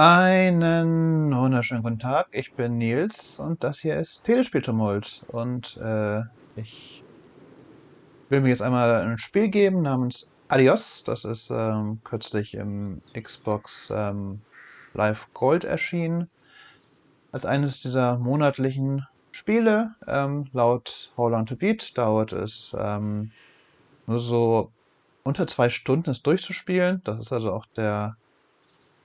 Einen wunderschönen guten Tag, ich bin Nils und das hier ist Telespieltumult und ich will mir jetzt einmal ein Spiel geben namens Adios. Das ist kürzlich im Xbox Live Gold erschienen als eines dieser monatlichen Spiele. Laut How Long to Beat dauert es nur so unter 2 Stunden, es durchzuspielen. Das ist also auch der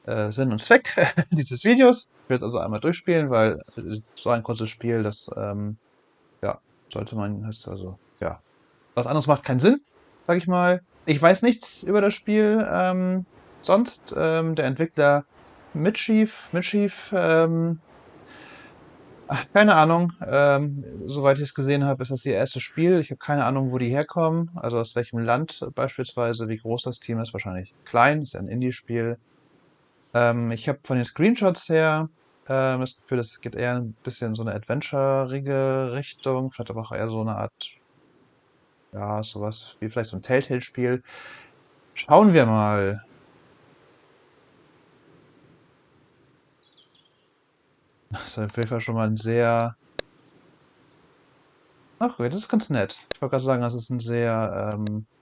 Sinn und Zweck dieses Videos. Ich will es also einmal durchspielen, weil so ein kurzes Spiel, das ja, sollte man, das also, ja, was anderes macht keinen Sinn, sag ich mal. Ich weiß nichts über das Spiel. Sonst, der Entwickler Mischief, keine Ahnung. Soweit ich es gesehen habe, ist das ihr erstes Spiel. Ich habe keine Ahnung, wo die herkommen, also aus welchem Land beispielsweise, wie groß das Team ist. Wahrscheinlich klein, ist ja ein Indie-Spiel. Ich habe von den Screenshots her das Gefühl, das geht eher ein bisschen in so eine adventurige Richtung, vielleicht aber auch eher so eine Art, ja, sowas wie vielleicht so ein Telltale-Spiel. Schauen wir mal. Das ist auf jeden Fall schon mal ein sehr. Ach, okay, das ist ganz nett. Ich wollte gerade sagen, das ist ein sehr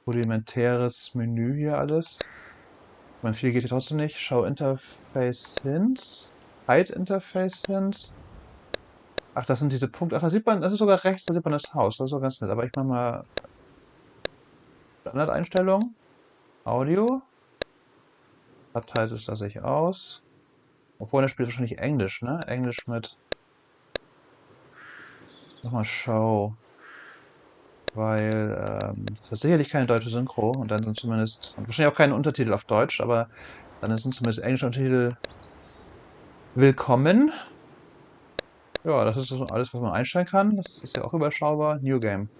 rudimentäres Menü hier alles. Ich meine, viel geht hier trotzdem nicht. Show Interface Hints. Hide Interface Hints. Ach, das sind diese Punkte. Ach, da sieht man, das ist sogar rechts, da sieht man das Haus. Das ist so ganz nett. Aber ich mache mal Standardeinstellungen. Audio. Subtitles lasse ich aus. Obwohl, das spielt wahrscheinlich Englisch, ne? Englisch mit. Nochmal Show. Weil es hat sicherlich keine deutsche Synchro. Und dann sind zumindest. Und wahrscheinlich auch keine Untertitel auf Deutsch, aber dann sind zumindest englische Untertitel willkommen. Ja, das ist so alles, was man einstellen kann. Das ist ja auch überschaubar. New Game.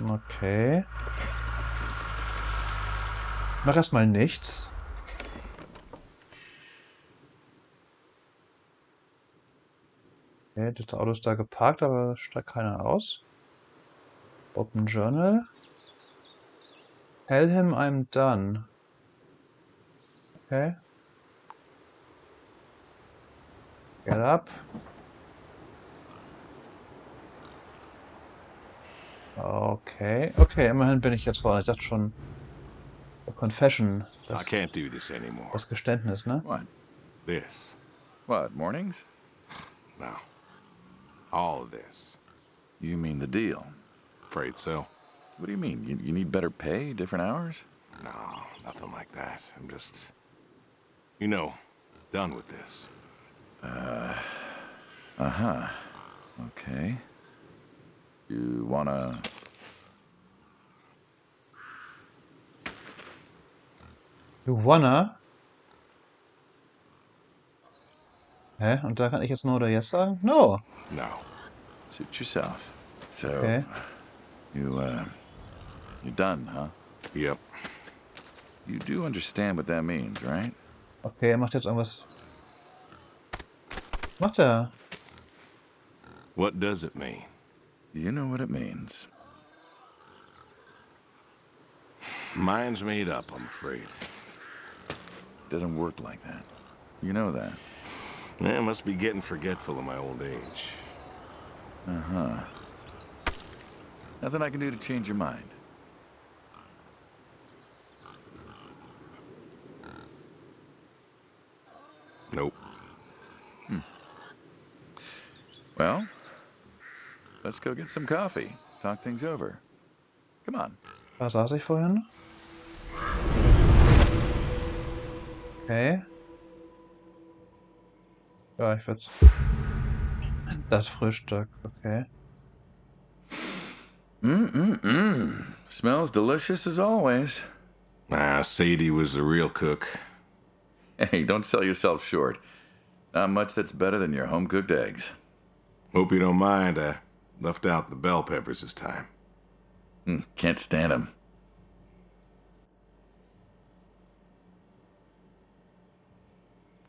Okay. Mach erstmal nichts. Okay, das Auto ist da geparkt, aber steigt keiner aus. Open Journal. Tell him I'm done. Okay. Get up. Okay. Okay, immerhin bin ich jetzt vorne. Ich dachte schon, Confession, I can't do this anymore. das Geständnis, ne? What? This. What, mornings? No. All of this. You mean the deal? Afraid so. What do you mean? You need better pay, different hours? No, nothing like that. I'm just, you know, done with this. Uh-huh. Okay. You wanna... You wanna? Hä? Und da kann ich jetzt No oder Yes sagen? No. No. Suit yourself. So, Okay. you're done, huh? Yep. You do understand what that means, right? Okay, er macht jetzt irgendwas. Macht er? What does it mean? You know what it means. Mine's made up, I'm afraid. It doesn't work like that. You know that. I must be getting forgetful in my old age. Uh-huh. Nothing I can do to change your mind. Nope. Well, let's go get some coffee. Talk things over. Come on. Da saß ich vorhin. Okay. Ja, ich würde. Das Frühstück, okay. Smells delicious as always. Ah, Sadie was the real cook. Hey, don't sell yourself short. Not much that's better than your home-cooked eggs. Hope you don't mind, I left out the bell peppers this time. Can't stand them.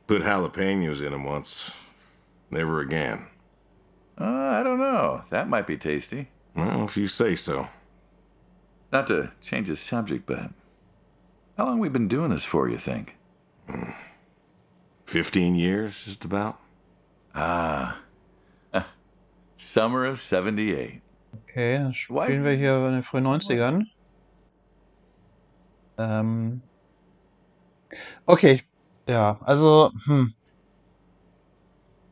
Put jalapenos in them once. Never again. I don't know. That might be tasty. Well, if you say so. Not to change the subject, but how long we been doing this for, you think? 15 years, just about. Ah, summer of 78. Okay, dann Why spielen wir hier in den frühen was it? 90ern. Okay, ja, also,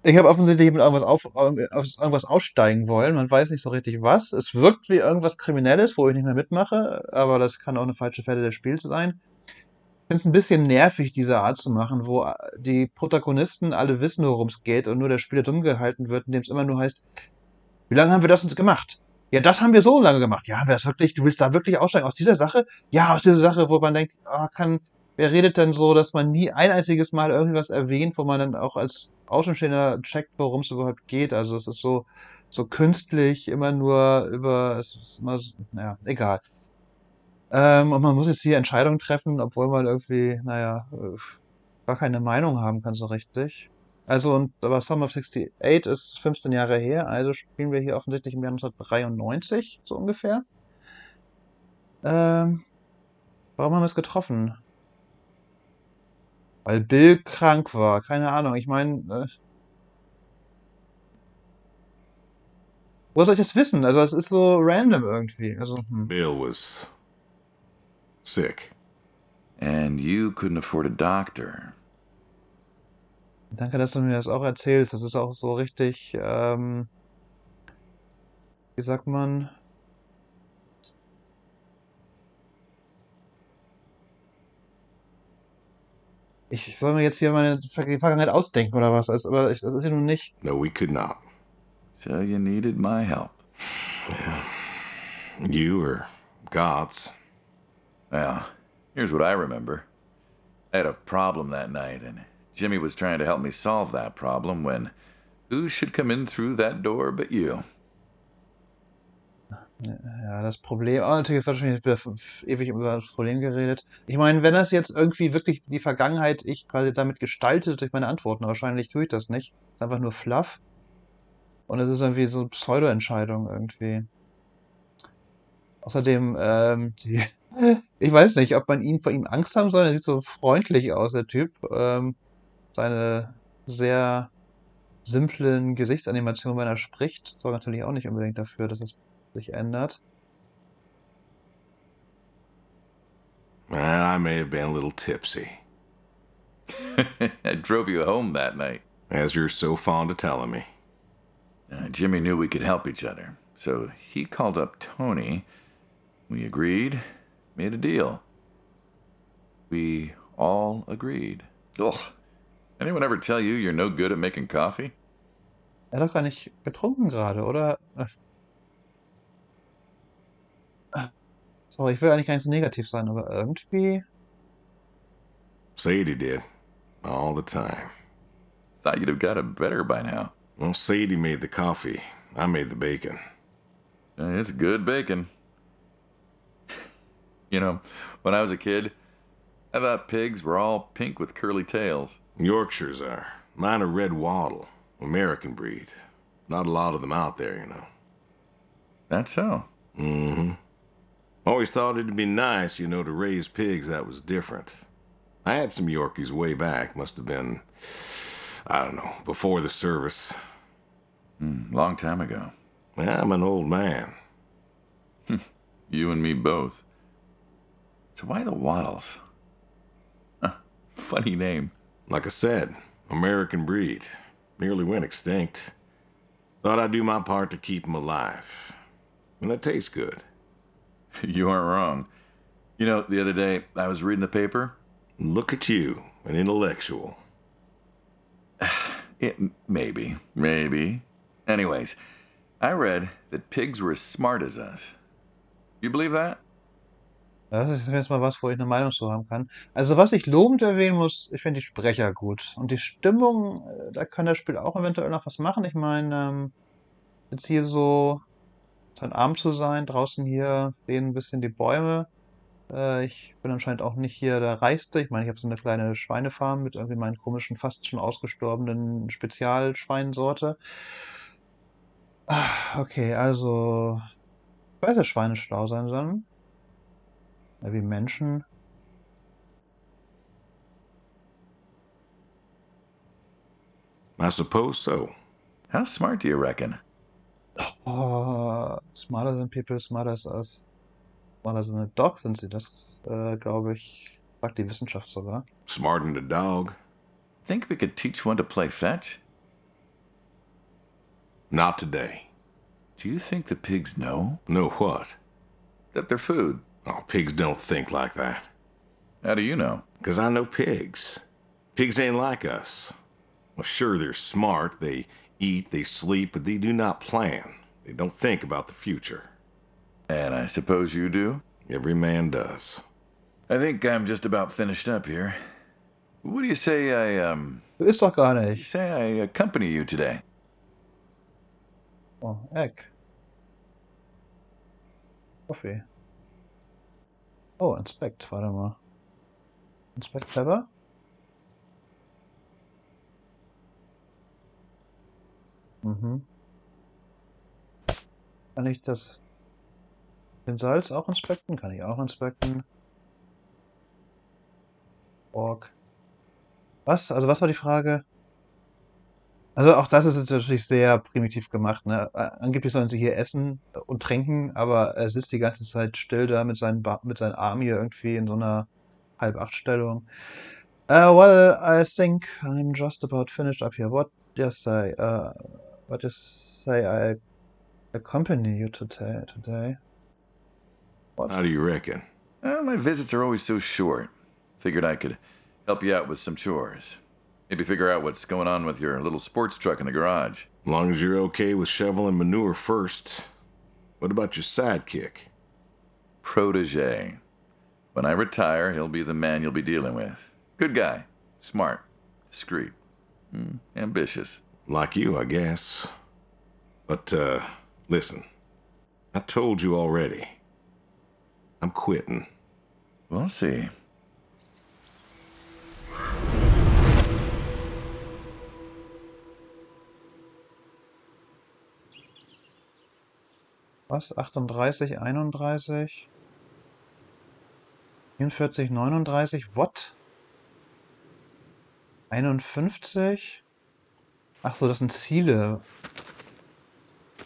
ich habe offensichtlich mit aus irgendwas aussteigen wollen. Man weiß nicht so richtig was. Es wirkt wie irgendwas Kriminelles, wo ich nicht mehr mitmache, aber das kann auch eine falsche Fährte des Spiels sein. Ich finde es ein bisschen nervig, diese Art zu machen, wo die Protagonisten alle wissen, worum es geht und nur der Spieler dumm gehalten wird, indem es immer nur heißt, wie lange haben wir das uns gemacht? Ja, das haben wir so lange gemacht. Ja, haben wir das wirklich? Du willst da wirklich aussteigen aus dieser Sache? Ja, aus dieser Sache, wo man denkt, wer redet denn so, dass man nie ein einziges Mal irgendwas erwähnt, wo man dann auch als Außenstehender checkt, worum es überhaupt geht. Also es ist so künstlich, immer nur es ist immer, naja, egal. Und man muss jetzt hier Entscheidungen treffen, obwohl man irgendwie, naja, gar keine Meinung haben kann so richtig. Also, aber Summer of 68 ist 15 Jahre her, also spielen wir hier offensichtlich im Jahr 1993, so ungefähr. Ähm, Warum haben wir es getroffen? Weil Bill krank war, keine Ahnung. Ich meine, woher soll ich das wissen? Also, es ist so random irgendwie. Also, Bill was sick. And you couldn't afford a doctor. Danke, dass du mir das auch erzählst. Das ist auch so richtig, wie sagt man? Ich soll mir jetzt hier meine Vergangenheit ausdenken oder was? Aber das ist ja nun nicht. No, we could not. So you needed my help. You or God's. Well, here's what I remember. I had a problem that night, and Jimmy was trying to help me solve that problem when who should come in through that door but you? Ja, das Problem, natürlich wird wahrscheinlich wieder ewig über das Problem geredet. Ich meine, wenn das jetzt irgendwie wirklich die Vergangenheit ich quasi damit gestaltet durch meine Antworten, wahrscheinlich tue ich das nicht. Das ist einfach nur Fluff. Und es ist irgendwie so eine Pseudo-Entscheidung irgendwie. Außerdem, ich weiß nicht, ob man vor ihm Angst haben soll. Er sieht so freundlich aus, der Typ. Seine sehr simplen Gesichtsanimationen, wenn er spricht, sorgen natürlich auch nicht unbedingt dafür, dass es sich ändert. Well, I may have been a little tipsy, I drove you home that night. as you're so fond of telling me. Jimmy knew we could help each other, so he called up Tony. We agreed, made a deal. We all agreed. Ugh. Anyone ever tell you you're no good at making coffee? Er hat doch gar nicht getrunken gerade, oder? Sorry, ich will eigentlich gar nicht so negativ sein, aber irgendwie. Sadie did. All the time. Thought you'd have got it better by now. Well, Sadie made the coffee. I made the bacon. It's good bacon. You know, when I was a kid, I thought pigs were all pink with curly tails. Yorkshires are. Mine are red wattle. American breed. Not a lot of them out there, you know. That's so. Mm-hmm. Always thought it'd be nice, you know, to raise pigs that was different. I had some Yorkies way back. Must have been, I don't know, before the service. Long time ago. I'm an old man. You and me both. So why the Waddles? Funny name. Like I said, American breed. Nearly went extinct. Thought I'd do my part to keep 'em alive. And that tastes good. You aren't wrong. You know, the other day I was reading the paper. Look at you, an intellectual. Maybe. Anyways, I read that pigs were as smart as us. You believe that? Das ist jetzt mal was, wo ich eine Meinung zu haben kann. Also, was ich lobend erwähnen muss, ich finde die Sprecher gut. Und die Stimmung, da kann das Spiel auch eventuell noch was machen. Ich meine, jetzt hier so ein Abend zu sein, draußen hier sehen ein bisschen die Bäume. Ich bin anscheinend auch nicht hier der Reichste. Ich meine, ich habe so eine kleine Schweinefarm mit irgendwie meinen komischen, fast schon ausgestorbenen Spezialschweinsorte. Okay, also Ich weiß, dass Schweine schlau sein sollen. Ja, wie Menschen. I suppose so. How smart do you reckon? Oh, smarter than people, smarter as us. Smarter than a dog sind sie. Das, glaube ich, sagt die Wissenschaft sogar. Smarter than a dog? Think we could teach one to play fetch? Not today. Do you think the pigs know Know what? that they're food? Oh, pigs don't think like that. How do you know? 'Cause I know pigs. Pigs ain't like us. Well, sure, they're smart. They eat, they sleep, but they do not plan. They don't think about the future. And I suppose you do? Every man does. I think I'm just about finished up here. What do you say Ist doch gar you nicht. say I accompany you today? Oh, Egg. Coffee. Oh, Inspect, warte mal. Inspect Pepper? Mhm. Kann ich den Salz auch inspekten? Kann ich auch inspekten. Org. Was? Also was war die Frage? Also auch das ist jetzt natürlich sehr primitiv gemacht, ne? Angeblich sollen sie hier essen und trinken, aber er sitzt die ganze Zeit still da mit mit seinen Armen hier irgendwie in so einer Halb-Acht-Stellung. Well, I think I'm just about finished up here. What just say I accompany you today? What? How do you reckon? Well, my visits are always so short. Figured I could help you out with some chores. Maybe figure out what's going on with your little sports truck in the garage. As long as you're okay with shoveling manure first. What about your sidekick? Protege. When I retire, he'll be the man you'll be dealing with. Good guy. Smart. Discreet. Ambitious. Like you, I guess. But, listen. I told you already. I'm quitting. We'll see. Was? 38, 31? 44, 39? What? 51? Ach so, das sind Ziele.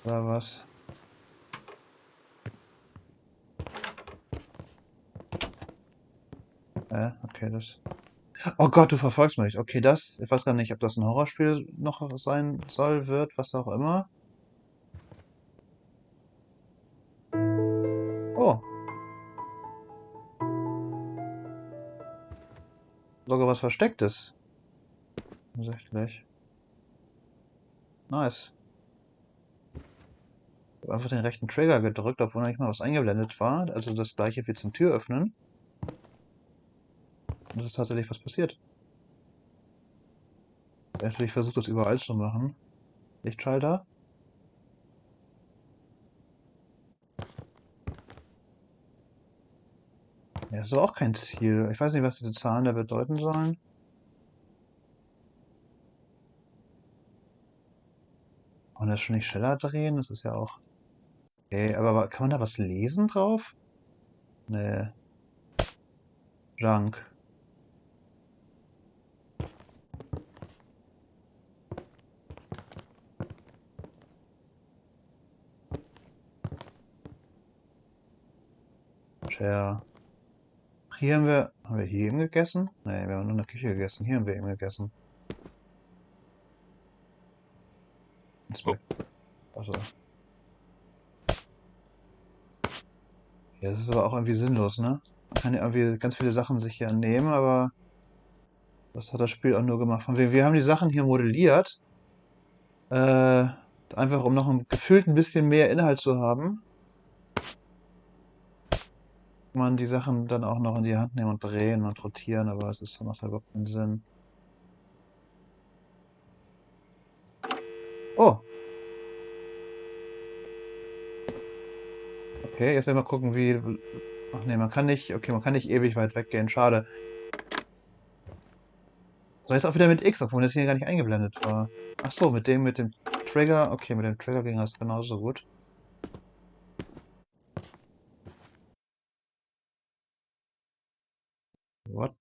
Oder was? Okay, das. Oh Gott, du verfolgst mich. Okay, das. Ich weiß gar nicht, ob das ein Horrorspiel noch sein soll, wird, was auch immer. Oh. Sogar was Verstecktes. Offensichtlich. Nice. Ich habe einfach den rechten Trigger gedrückt, obwohl noch nicht mal was eingeblendet war. Also das gleiche wie zum Tür öffnen. Und es ist tatsächlich was passiert. Ich habe natürlich versucht, das überall zu machen. Lichtschalter. Ja, das ist aber auch kein Ziel. Ich weiß nicht, was diese Zahlen da bedeuten sollen. Und das schon nicht schneller drehen? Das ist ja auch. Okay, aber kann man da was lesen drauf? Nee. Junk. Share. Hier haben wir hier eben gegessen? Nee, wir haben nur in der Küche gegessen. Hier haben wir eben gegessen. Also. Ja, das ist aber auch irgendwie sinnlos, ne? Man kann ja irgendwie ganz viele Sachen sich hier nehmen, aber das hat das Spiel auch nur gemacht. Wir haben die Sachen hier modelliert. Einfach um noch gefühlt ein bisschen mehr Inhalt zu haben. Kann man die Sachen dann auch noch in die Hand nehmen und drehen und rotieren, aber es macht halt überhaupt keinen Sinn. Oh! Okay, jetzt werden wir gucken, wie. Ach nee, man kann nicht. Okay, man kann nicht ewig weit weggehen. Schade. So, jetzt auch wieder mit X, obwohl das hier gar nicht eingeblendet war. Ach so, mit dem Trigger. Okay, mit dem Trigger ging das genauso gut. What?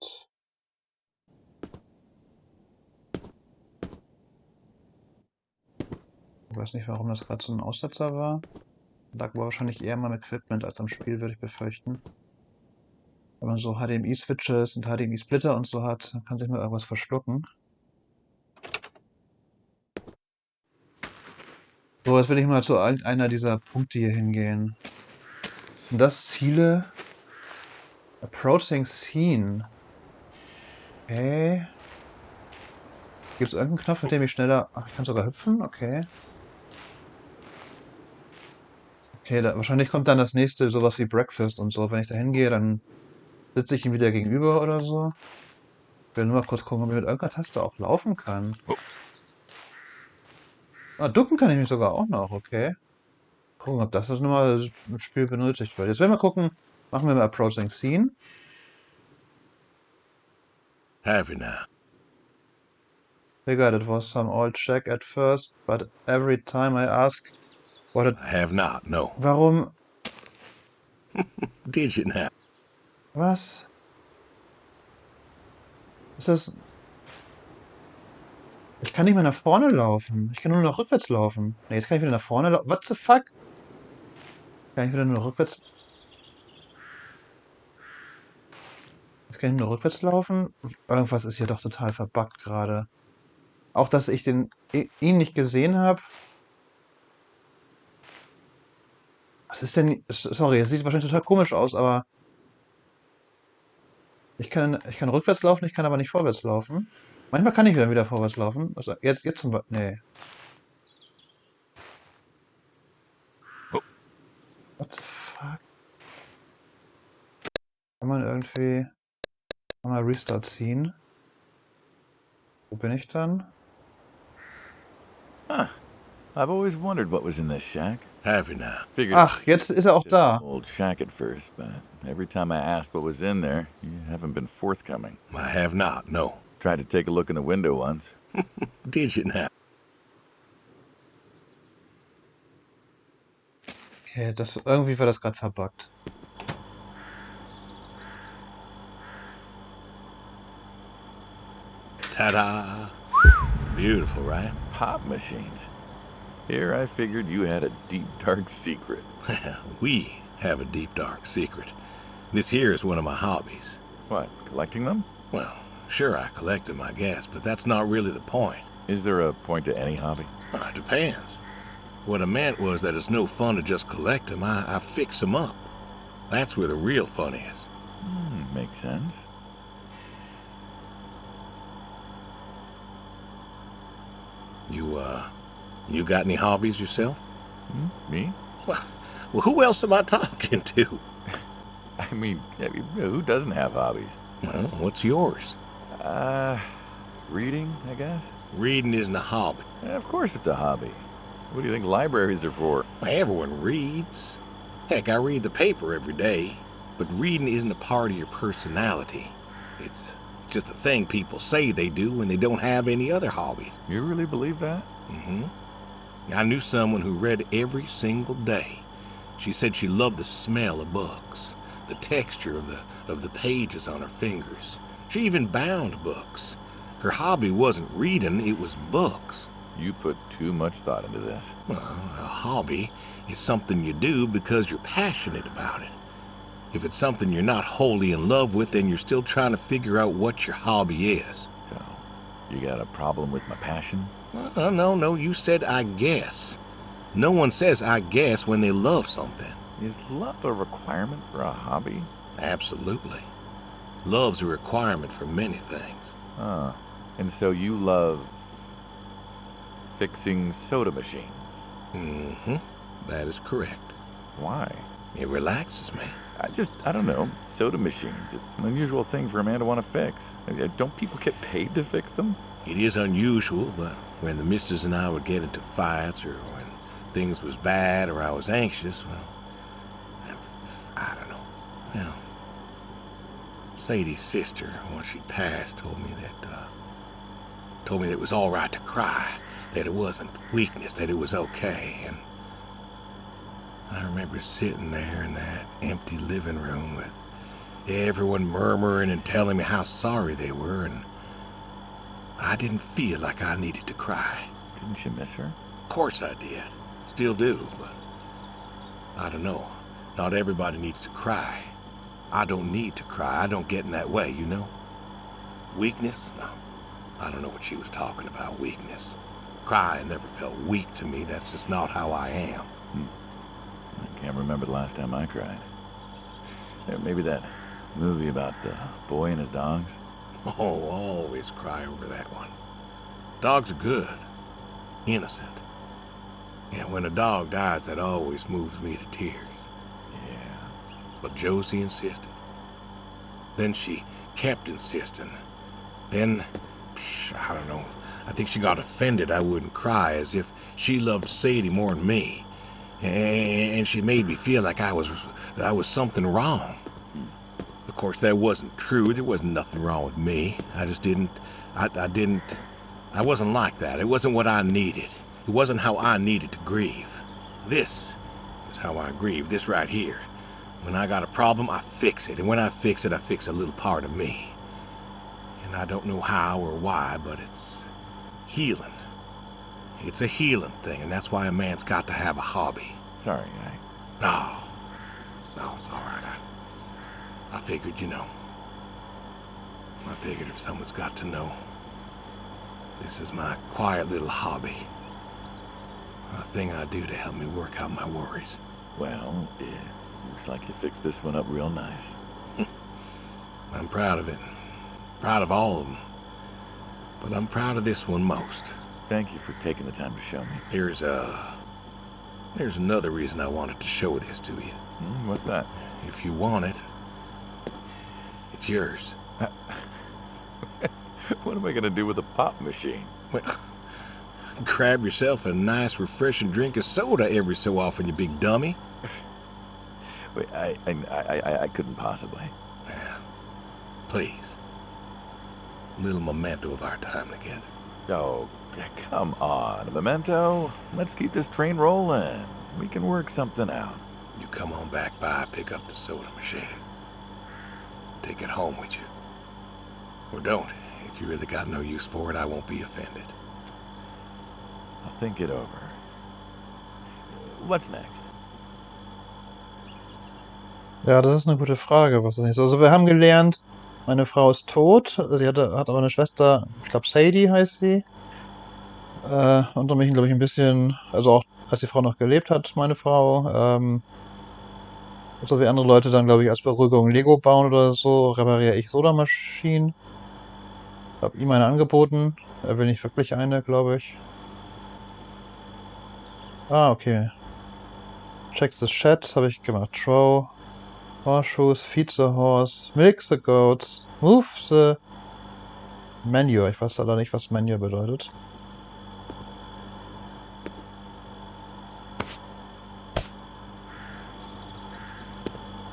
Ich weiß nicht, warum das gerade so ein Aussetzer war. Lag aber wahrscheinlich eher mal am Equipment als am Spiel, würde ich befürchten. Wenn man so HDMI-Switches und HDMI-Splitter und so hat, dann kann sich mal irgendwas verschlucken. So, jetzt will ich mal zu einer dieser Punkte hier hingehen. Und das Ziele. Approaching Scene. Okay. Gibt es irgendeinen Knopf, mit dem ich schneller... Ach, ich kann sogar hüpfen? Okay. Okay, wahrscheinlich kommt dann das nächste, sowas wie Breakfast und so. Wenn ich da hingehe, dann sitze ich ihm wieder gegenüber oder so. Ich will nur mal kurz gucken, ob ich mit irgendeiner Taste auch laufen kann. Ah, ducken kann ich mich sogar auch noch, okay. Gucken, ob das nochmal im Spiel benötigt wird. Jetzt werden wir gucken, machen wir mal Approaching Scene. Have you now? Figured it was some old check at first, but every time I ask what it... I have not, no. Warum... Did you now? Was? Ist das... Ich kann nicht mehr nach vorne laufen. Ich kann nur noch rückwärts laufen. Ne, jetzt kann ich wieder nach vorne laufen. What the fuck? Kann ich wieder nur rückwärts... Jetzt kann ich nur rückwärts laufen? Irgendwas ist hier doch total verbuggt gerade. Auch, dass ich ihn nicht gesehen habe. Was ist denn... Sorry, es sieht wahrscheinlich total komisch aus, aber... Ich kann rückwärts laufen, ich kann aber nicht vorwärts laufen. Manchmal kann ich wieder vorwärts laufen. Also jetzt zum Beispiel... Nee. What the fuck? Kann man irgendwie... Mal Restart ziehen. Wo bin ich dann? Huh. I've always wondered what was in this shack. Have you now? Figured Ach, jetzt ist er auch just an da. old shack at first, but every time I asked what was in there, you haven't been forthcoming. I have not, no. Tried to take a look in the window once. Did you now? Okay, irgendwie war das gerade verbuggt. Ta-da! Beautiful, right? Pop machines. Here I figured you had a deep, dark secret. We have a deep, dark secret. This here is one of my hobbies. What, collecting them? Well, sure, I collect them, I guess, but that's not really the point. Is there a point to any hobby? Well, it depends. What I meant was that it's no fun to just collect them. I fix them up. That's where the real fun is. Makes sense. You got any hobbies yourself? Me? Well, who else am I talking to? I mean, who doesn't have hobbies? Well, what's yours? Reading, I guess? Reading isn't a hobby. Yeah, of course it's a hobby. What do you think libraries are for? Everyone reads. Heck, I read the paper every day. But reading isn't a part of your personality. It's just a thing people say they do when they don't have any other hobbies. You really believe that? Mm-hmm. I knew someone who read every single day. She said she loved the smell of books, the texture of the pages on her fingers. She even bound books. Her hobby wasn't reading, it was books. You put too much thought into this. Well, a hobby is something you do because you're passionate about it. If it's something you're not wholly in love with, then you're still trying to figure out what your hobby is. So, you got a problem with my passion? No, you said I guess. No one says I guess when they love something. Is love a requirement for a hobby? Absolutely. Love's a requirement for many things. And so you love fixing soda machines? Mm-hmm. That is correct. Why? It relaxes me. I don't know, soda machines. It's an unusual thing for a man to want to fix. Don't people get paid to fix them? It is unusual, but when the missus and I would get into fights or when things was bad or I was anxious, well, I don't know. Well, Sadie's sister, once she passed, told me that it was all right to cry, that it wasn't weakness, that it was okay. And I remember sitting there in that empty living room with Everyone murmuring and telling me how sorry they were, and I didn't feel like I needed to cry. Didn't you miss her? Of course I did. Still do, but I don't know. Not everybody needs to cry. I don't need to cry. I don't get in that way, you know? Weakness? No. I don't know what she was talking about, weakness. Crying never felt weak to me. That's just not how I am. I can't remember the last time I cried. Maybe that movie about the boy and his dogs. Oh, always cry over that one. Dogs are good. Innocent. Yeah, when a dog dies, that always moves me to tears. Yeah. But Josie insisted. Then she kept insisting. Then, I don't know, I think she got offended I wouldn't cry, as if she loved Sadie more than me. And she made me feel like I was something wrong. Of course, that wasn't true. There wasn't nothing wrong with me. I just didn't, I wasn't like that. It wasn't what I needed. It wasn't how I needed to grieve. This is how I grieve, this right here. When I got a problem, I fix it. And when I fix it, I fix a little part of me. And I don't know how or why, but it's healing. It's a healing thing, and that's why a man's got to have a hobby. Sorry, No, it's all right. I figured, you know. I figured if someone's got to know, this is my quiet little hobby. A thing I do to help me work out my worries. Well, yeah, looks like you fixed this one up real nice. I'm proud of it. Proud of all of them. But I'm proud of this one most. Thank you for taking the time to show me. There's another reason I wanted to show this to you. What's that? If you want it, it's yours. What am I gonna do with a pop machine? Well, grab yourself a nice, refreshing drink of soda every so often, you big dummy. Wait, I couldn't possibly. Yeah. Please. A little memento of our time together. Oh, come on, a memento. Let's keep this train rolling. We can work something out. You come on back by, pick up the soda machine. Take it home with you. Or don't. If you really got no use for it, I won't be offended. I'll think it over. What's next? Ja, das ist eine gute Frage, was ist nächstes? Also wir haben gelernt, meine Frau ist tot. Sie hat aber eine Schwester, ich glaube Sadie heißt sie. Und mich, glaube ich, ein bisschen, also auch als die Frau noch gelebt hat, meine Frau. So wie andere Leute dann, glaube ich, als Beruhigung Lego bauen oder so, repariere ich Sodamaschinen. Habe ihm eine angeboten. Er will nicht wirklich eine, glaube ich. Ah, okay. Check the chat, habe ich gemacht. Throw. Horseshoes, feed the horse, milk the goats, move the manure. Ich weiß leider nicht, was Manure bedeutet.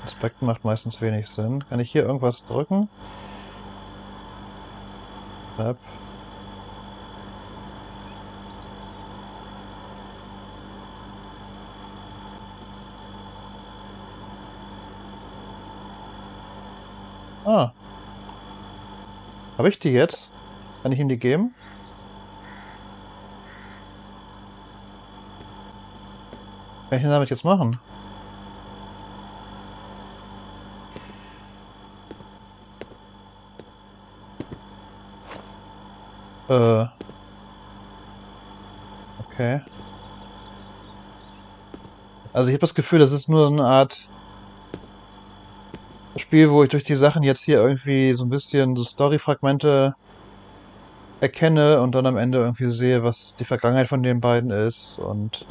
Inspekten macht meistens wenig Sinn. Kann ich hier irgendwas drücken? Tab. Ah. Habe ich die jetzt? Kann ich ihm die geben? Was kann ich denn damit jetzt machen? Okay. Also ich habe das Gefühl, das ist nur eine Art Spiel, wo ich durch die Sachen jetzt hier irgendwie so ein bisschen so Story-Fragmente erkenne und dann am Ende irgendwie sehe, was die Vergangenheit von den beiden ist und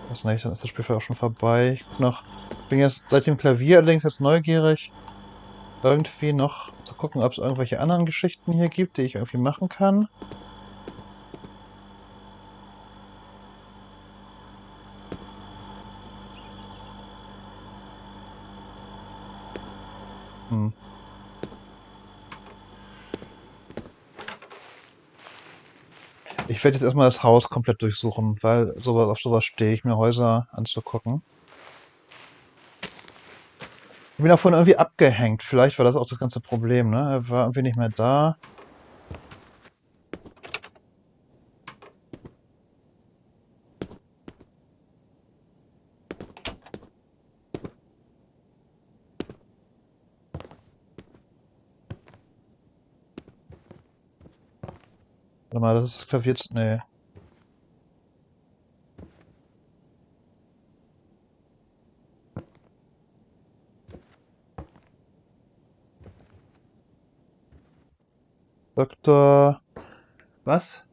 was nicht, dann ist das Spiel auch schon vorbei. Ich guck noch, bin jetzt seit dem Klavier allerdings jetzt neugierig, irgendwie noch zu gucken, ob es irgendwelche anderen Geschichten hier gibt, die ich irgendwie machen kann. Ich werde jetzt erstmal das Haus komplett durchsuchen, weil auf sowas stehe ich, mir Häuser anzugucken. Ich bin davon irgendwie abgehängt. Vielleicht war das auch das ganze Problem, ne? Er war irgendwie nicht mehr da. Warte mal, das ist das Klavier. Nee. Dr. Was?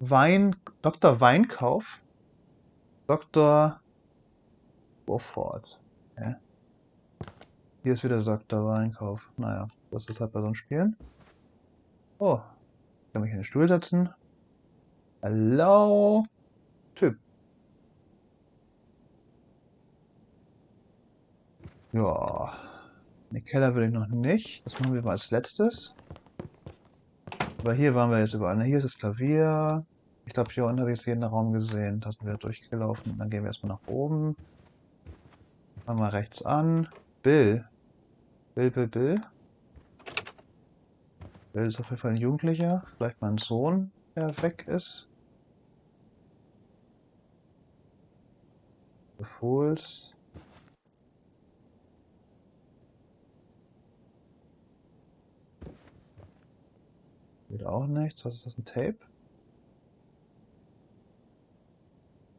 Dr. Weinkauf? Dr. Beaufort. Ja. Hier ist wieder Dr. Weinkauf. Naja, das ist halt bei so einem Spielen. Oh, ich kann mich in den Stuhl setzen. Hallo, Typ. Ja, in den Keller will ich noch nicht. Das machen wir mal als letztes. Aber hier waren wir jetzt überall. Ne, hier ist das Klavier. Ich glaube, hier unten habe ich jetzt jeden Raum gesehen. Da sind wir durchgelaufen. Dann gehen wir erstmal nach oben. Fangen wir rechts an. Bill. Bill. Bill ist auf jeden Fall ein Jugendlicher. Vielleicht mein Sohn, der weg ist. Fools. Geht auch nichts. Was ist das, ein Tape?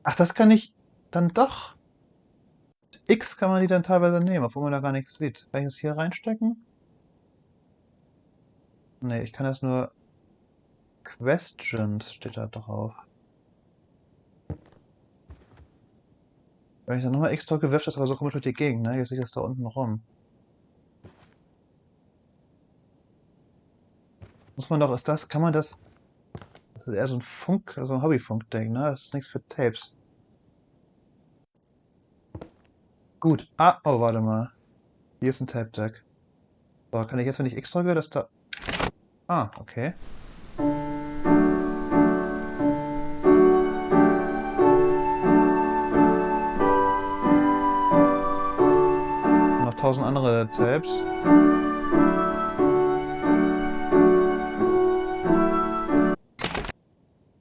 Ach, das kann ich dann doch. X kann man die dann teilweise nehmen, obwohl man da gar nichts sieht. Kann ich das hier reinstecken? Ne, ich kann das nur. Questions steht da drauf. Wenn ich dann nochmal X drücke, wirft das aber so komisch durch die Gegend, ne? Jetzt sehe ich das da unten rum. Muss man doch, ist das, kann man das. Das ist eher so ein Funk, so ein Hobbyfunk-Ding, ne? Das ist nichts für Tapes. Gut. Ah, oh, warte mal. Hier ist ein Tape-Deck. So, kann ich jetzt, wenn ich X drücke, das da. Ah, okay. Und noch 1000 andere Tapes.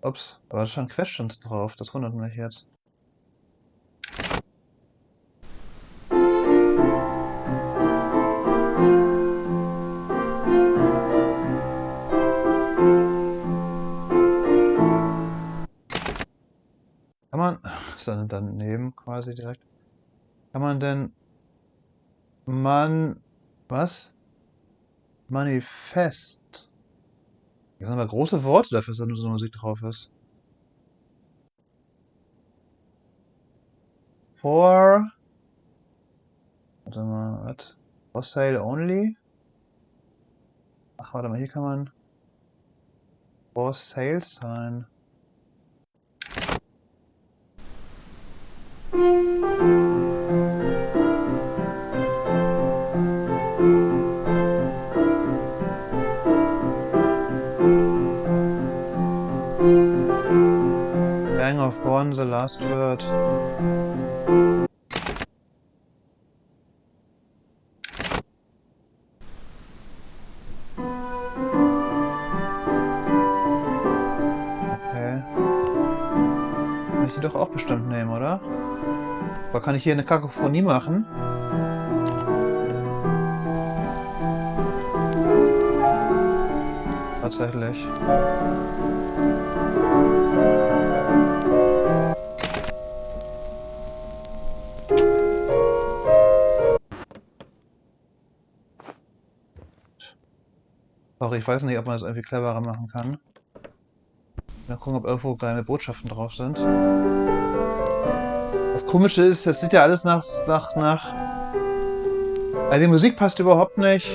Ups, aber da standen Questions drauf. Das wundert mich jetzt. Kann man, ist dann daneben quasi direkt, kann man denn was? Manifest. Das sind aber große Worte dafür, dass da nur so Musik drauf ist. For, warte mal, was? For sale only? Ach, warte mal, hier kann man for sale sein. Bang of One, the last word. Okay. Kann ich die doch auch bestimmt nehmen, oder? Aber kann ich hier eine Kakophonie machen? Tatsächlich. Sorry, ich weiß nicht, ob man das irgendwie cleverer machen kann. Mal gucken, ob irgendwo geile Botschaften drauf sind. Das Komische ist, das sieht ja alles nach. Also die Musik passt überhaupt nicht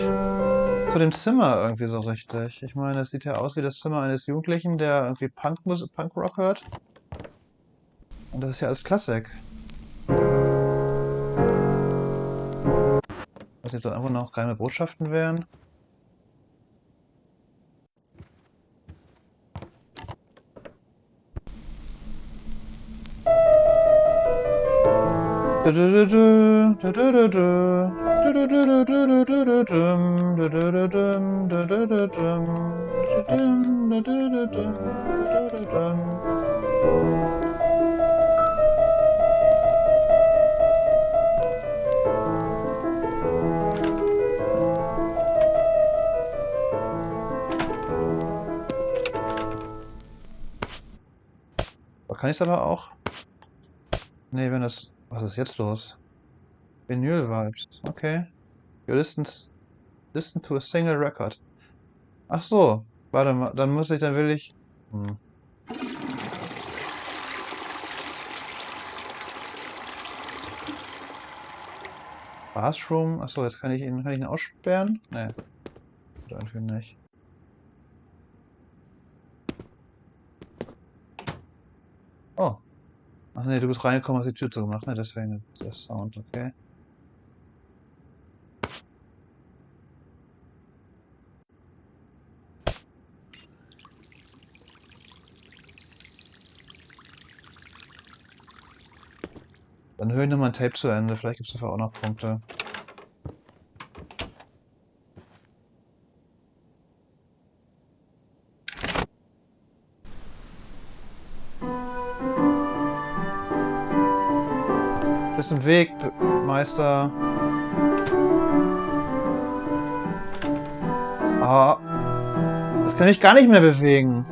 zu dem Zimmer irgendwie so richtig. Ich meine, es sieht ja aus wie das Zimmer eines Jugendlichen, der irgendwie Punkrock hört. Und das ist ja alles Klassik. Was jetzt einfach noch geheime Botschaften wären. Kann ich es aber auch? Nee, wenn das... Was ist jetzt los? Vinyl-Vibes. Okay. You listen to a single record. Ach so. Warte mal, dann will ich... Hm. Bathroom. Ach so, jetzt kann ich ihn aussperren? Nee. Irgendwie nicht. Oh. Ach nee, du bist reingekommen, hast die Tür zugemacht, ne? Deswegen ist der Sound, okay. Dann höre ich nochmal ein Tape zu Ende, vielleicht gibt es dafür auch noch Punkte. Bist im Weg, Meister. Ah, das kann ich gar nicht mehr bewegen.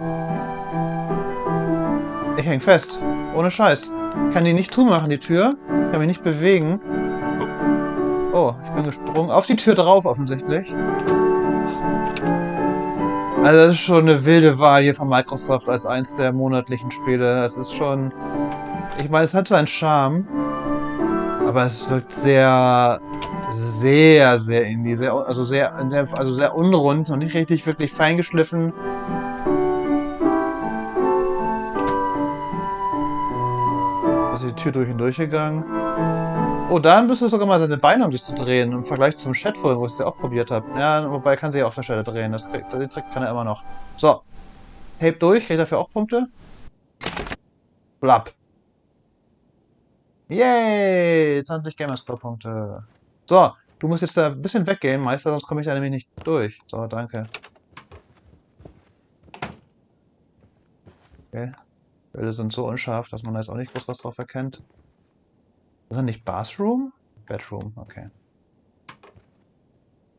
Ich häng fest. Ohne Scheiß. Ich kann die nicht zumachen, die Tür. Ich kann mich nicht bewegen. Oh, ich bin gesprungen. Auf die Tür drauf, offensichtlich. Also das ist schon eine wilde Wahl hier von Microsoft als eins der monatlichen Spiele. Es ist schon... Ich meine, es hat seinen Charme. Aber es wirkt sehr indie. Also sehr unrund und nicht richtig wirklich feingeschliffen. Ist die Tür durch und durch gegangen. Oh, da müsste sogar mal seine Beine, um sich zu drehen. Im Vergleich zum Chat vorhin, wo ich es ja auch probiert habe. Ja, wobei kann sie ja auch auf der Stelle drehen. Den Trick kann er immer noch. So. Tape durch. Kriegt dafür auch Punkte? Blab. Yay! 20 Gamerscore-Punkte. So. Du musst jetzt da ein bisschen weggehen, Meister, sonst komme ich da nämlich nicht durch. So, danke. Okay. Bilder sind so unscharf, dass man da jetzt auch nicht groß was drauf erkennt. Das ist nicht Bathroom? Bedroom, okay.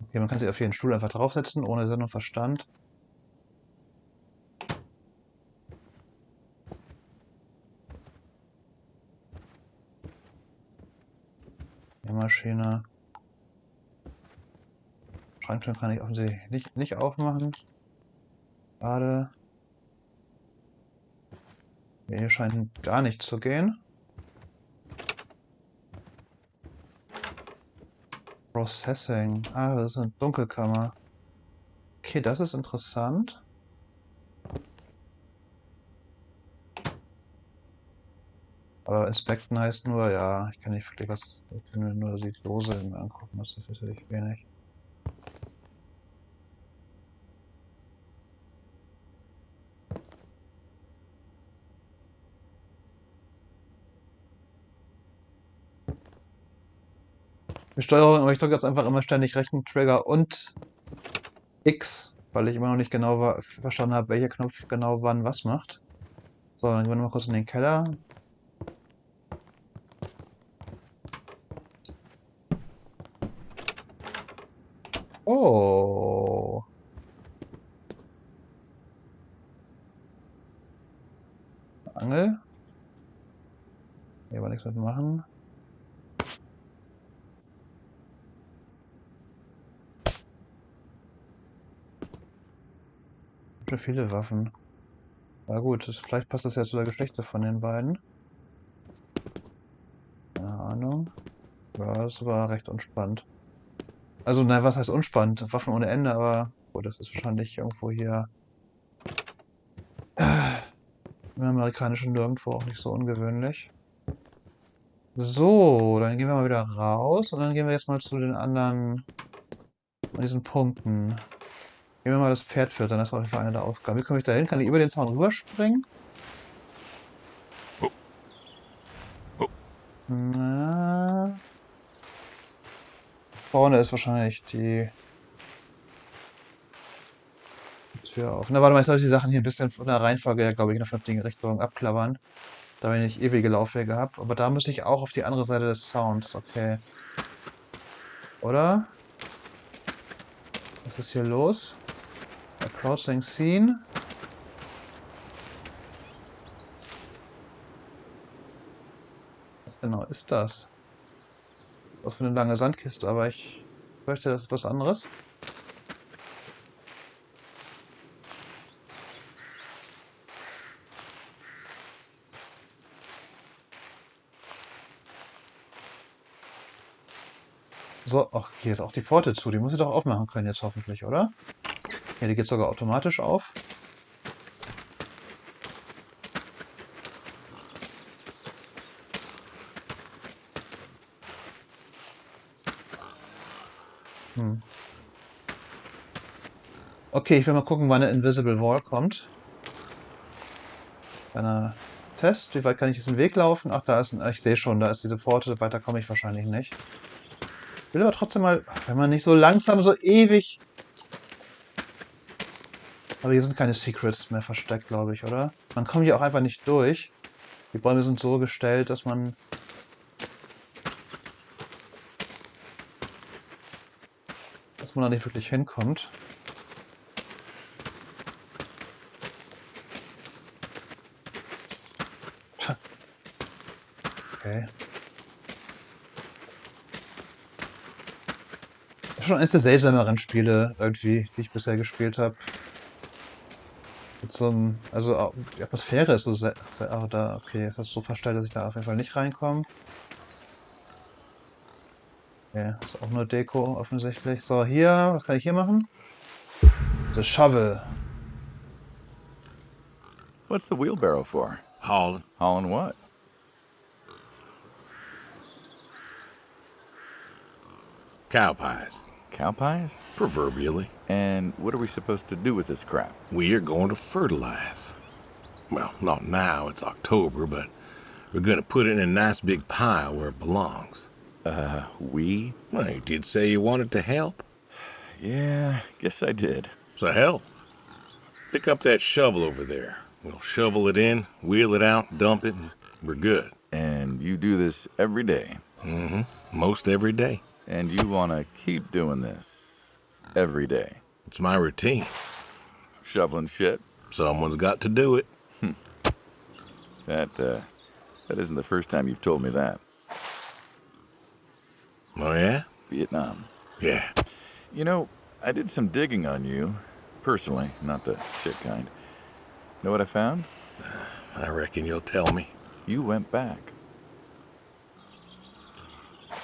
Okay, man kann sich auf jeden Stuhl einfach draufsetzen, ohne Sinn und Verstand. Die Maschine. Schranktür kann ich offensichtlich nicht aufmachen. Schade. Hier scheint gar nichts zu gehen. Processing. Ah, das ist eine Dunkelkammer. Okay, das ist interessant. Aber inspekten heißt nur, ja, ich kann nicht wirklich was. Ich kann mir nur die Dose angucken, das ist natürlich wenig. Die Steuerung, aber ich drücke jetzt einfach immer ständig rechten Trigger und X, weil ich immer noch nicht genau verstanden habe, welcher Knopf genau wann was macht. So, dann gehen wir mal kurz in den Keller. Oh. Angel. Hier war nichts mit machen. Schon viele Waffen. Na gut, vielleicht passt das ja zu der Geschichte von den beiden. Keine Ahnung. Ja, das war recht unspannend. Also, nein, was heißt unspannend? Waffen ohne Ende, aber gut, das ist wahrscheinlich irgendwo hier im amerikanischen Nirgendwo auch nicht so ungewöhnlich. So, dann gehen wir mal wieder raus und dann gehen wir jetzt mal zu den anderen, an diesen Punkten. Gehen wir mal das Pferd füttern, das war auf jeden Fall eine der Aufgaben. Wie komme ich da hin? Kann ich über den Zaun rüberspringen? Na. vorne ist wahrscheinlich die Tür auf. Na, warte mal, ich soll die Sachen hier ein bisschen von der Reihenfolge her, glaube ich, in der vernünftigen Richtung abklappern, da ich nicht ewige Laufwege habe. Aber da muss ich auch auf die andere Seite des Sounds, okay. Oder? Was ist hier los? Approaching Scene. Was genau ist das? Was für eine lange Sandkiste, aber ich fürchte, das ist was anderes. So, ach, hier ist auch die Pforte zu. Die muss ich doch aufmachen können jetzt hoffentlich, oder? Ja, die geht sogar automatisch auf. Hm. Okay, ich will mal gucken, wann eine Invisible Wall kommt. Kleiner Test. Wie weit kann ich jetzt den Weg laufen? Ach, da ist ein. Ich sehe schon, da ist diese Pforte. Weiter komme ich wahrscheinlich nicht. Ich will aber trotzdem mal, wenn man nicht so langsam, so ewig. Aber hier sind keine Secrets mehr versteckt, glaube ich, oder? Man kommt hier auch einfach nicht durch. Die Bäume sind so gestellt, dass man da nicht wirklich hinkommt. Okay. Das ist schon eines der seltsameren Spiele irgendwie, die ich bisher gespielt habe. Mit so einem, also die Atmosphäre ist so sehr, da, okay, es ist so verstellt, dass ich da auf jeden Fall nicht reinkomme. Ja, ist auch nur Deko offensichtlich. So, hier, was kann ich hier machen? The Shovel. What's the wheelbarrow for? Hauling. Hauling what? Cow pies. Cow pies? Proverbially. And what are we supposed to do with this crap? We are going to fertilize. Well, not now, it's October, but we're going to put it in a nice big pile where it belongs. We? Well, you did say you wanted to help. Yeah, guess I did. So help. Pick up that shovel over there. We'll shovel it in, wheel it out, dump it, and we're good. And you do this every day. Mm-hmm. Most every day. And you want to keep doing this every day. It's my routine. Shoveling shit. Someone's got to do it. That isn't the first time you've told me that. Oh, yeah? Vietnam. Yeah. You know, I did some digging on you. Personally, not the shit kind. Know what I found? I reckon you'll tell me. You went back.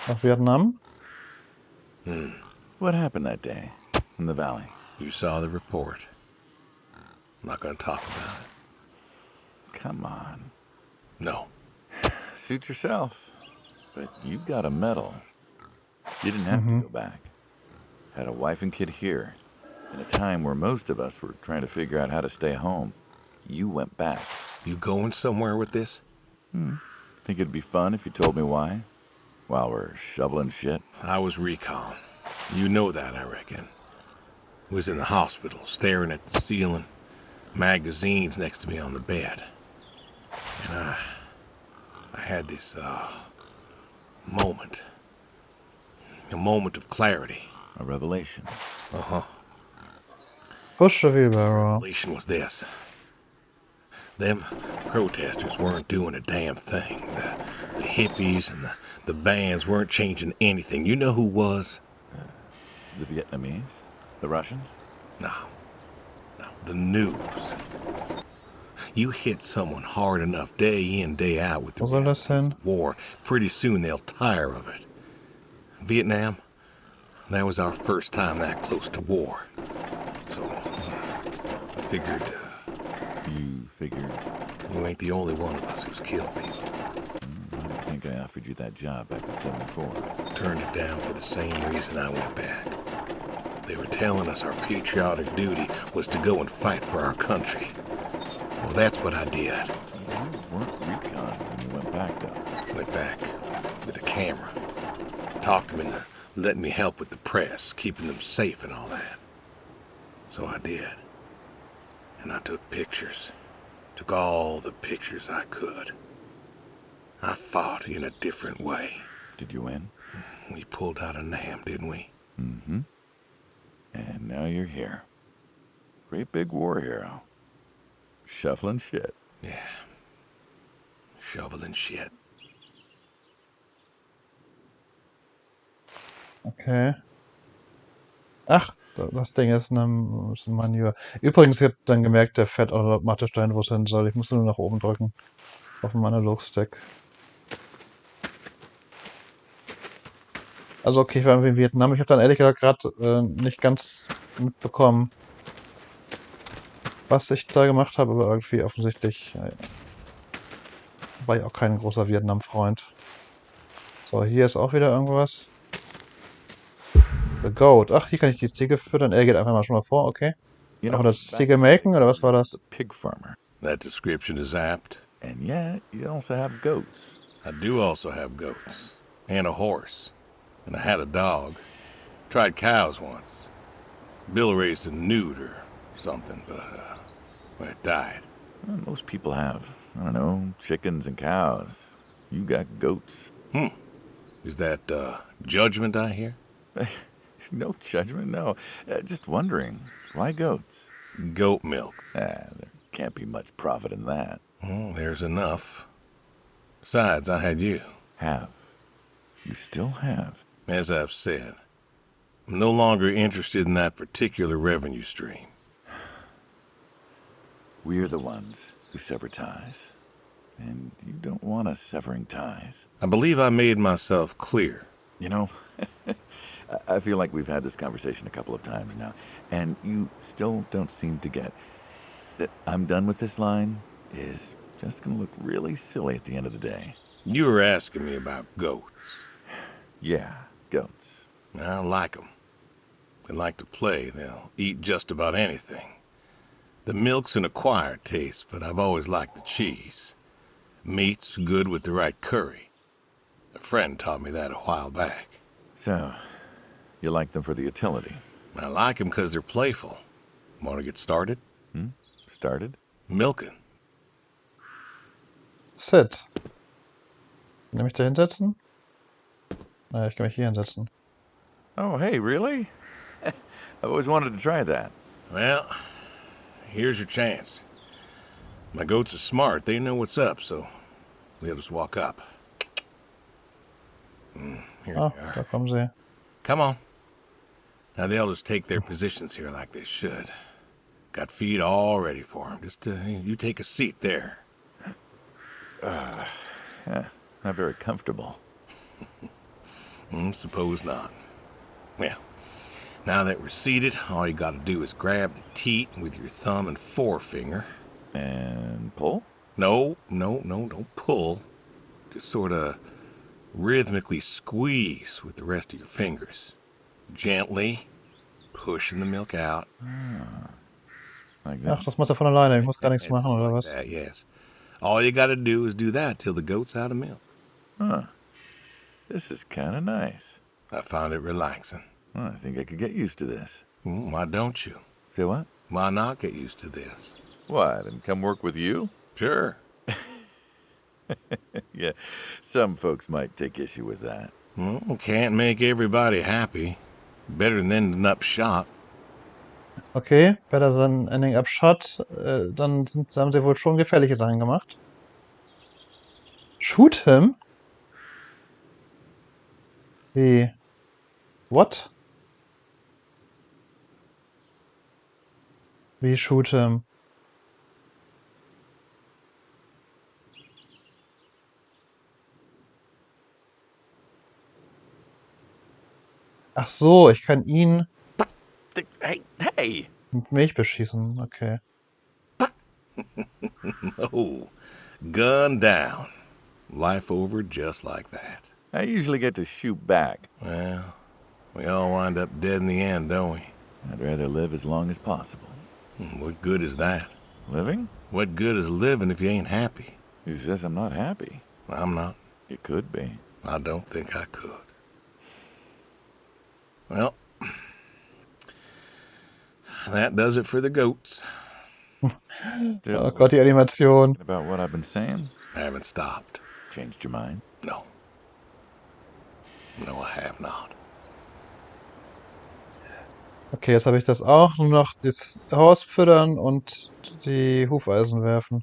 Nach Vietnam? What happened that day in the valley? You saw the report. I'm not going to talk about it. Come on. No. Suit yourself. But you got a medal. You didn't have to go back. Had a wife and kid here. In a time where most of us were trying to figure out how to stay home. You went back. You going somewhere with this? Think it'd be fun if you told me why? While we're shoveling shit? I was recon. You know that, I reckon. Was in the hospital, staring at the ceiling. Magazines next to me on the bed. And I had this, moment. A moment of clarity. A revelation. Uh-huh. Push the wheelbarrow. Revelation was this. Them protesters weren't doing a damn thing. The hippies and the bands weren't changing anything. You know who was? The Vietnamese? The Russians? No. The news. You hit someone hard enough day in, day out with the Wo soll das hin? war, pretty soon they'll tire of it. Vietnam, that was our first time that close to war. So, I figured, You figured... you ain't the only one of us who's killed people. Why do you think I offered you that job back in 74? Turned it down for the same reason I went back. They were telling us our patriotic duty was to go and fight for our country. Well, that's what I did. You weren't recon when you went back, though. Went back with a camera. Talked them into letting me help with the press, keeping them safe and all that. So I did. And I took pictures. Took all the pictures I could. I fought in a different way. Did you win? We pulled out a Nam, didn't we? Mm-hmm. And now you're here. Great big war hero. Shuffling shit. Yeah. Shoveling shit. Okay. Ach, das Ding ist ist ein Manöver. Übrigens, ich habe dann gemerkt, der fährt automatisch dahin, wo es hin soll. Ich muss nur nach oben drücken. Auf dem Analogstick. Also okay, ich war in Vietnam. Ich habe dann ehrlich gesagt gerade nicht ganz mitbekommen, was ich da gemacht habe, aber irgendwie offensichtlich war ich auch kein großer Vietnam-Freund. So, hier ist auch wieder irgendwas. The Goat. Ach, hier kann ich die Ziege füttern. Er geht einfach mal schon mal vor, okay. You Auch know, das Ziege melken, oder was war das? a pig farmer. That description is apt. And yet, you also have goats. I do also have goats. And a horse. And I had a dog. Tried cows once. Bill raised a newt or something, but, well, it died. Well, most people have, I don't know, chickens and cows. You got goats. Is that, judgment I hear? No judgment, no. Just wondering, why goats? Goat milk. There can't be much profit in that. Well, there's enough. Besides, I had you. Have. You still have. As I've said, I'm no longer interested in that particular revenue stream. We're the ones who sever ties. And you don't want us severing ties. I believe I made myself clear. You know, I feel like we've had this conversation a couple of times now, and you still don't seem to get that I'm done with this line is just gonna look really silly at the end of the day. You were asking me about goats. Yeah, goats. I like 'em. They like to play. They'll eat just about anything. The milk's an acquired taste, but I've always liked the cheese. Meat's good with the right curry. A friend taught me that a while back. So, you like them for the utility? I like 'em 'cause they're playful. Want to get started? Started? Milking. Sit. Kann ich mich da hinsetzen? Naja, ich kann mich hier hinsetzen. Oh, hey, really? I've always wanted to try that. Well, here's your chance. My goats are smart. They know what's up, so they'll just walk up. Here Ah, they are. da kommen sie. Come on. Now they'll just take their positions here like they should. Got feed all ready for them. Just you take a seat there. Not very comfortable. Suppose not. Well, now that we're seated, all you gotta do is grab the teat with your thumb and forefinger. And pull? No, don't pull. Just sort of rhythmically squeeze with the rest of your fingers. Gently pushing the milk out. Like that. Ach, das macht er von alleine. Ich muss gar nichts Just machen, oder like was? that, yes. All you gotta do is do that till the goat's out of milk. Huh. This is kind of nice. I found it relaxing. Well, I think I could get used to this. Why don't you? Say what? Why not get used to this? What, and come work with you? Sure. Yeah, some folks might take issue with that. Well, can't make everybody happy. Better than ending up shot. Okay, better than ending up shot. Dann haben sie wohl schon gefährliche Sachen gemacht. Shoot him? Wie? What? Wie shoot him? Ach so, ich kann ihn Hey! mit Milch beschießen. Okay. Oh, gun down. Life over just like that. I usually get to shoot back. Well, we all wind up dead in the end, don't we? I'd rather live as long as possible. What good is that? Living? What good is living if you ain't happy? Who says I'm not happy? I'm not. You could be. I don't think I could. Well, that does it for the goats. Still Oh Gott, die Animation. thinking about what I've been saying? I haven't stopped. Changed your mind? No. No, I have not. Okay, jetzt habe ich das auch. Nur noch das Haus füttern und die Hufeisen werfen.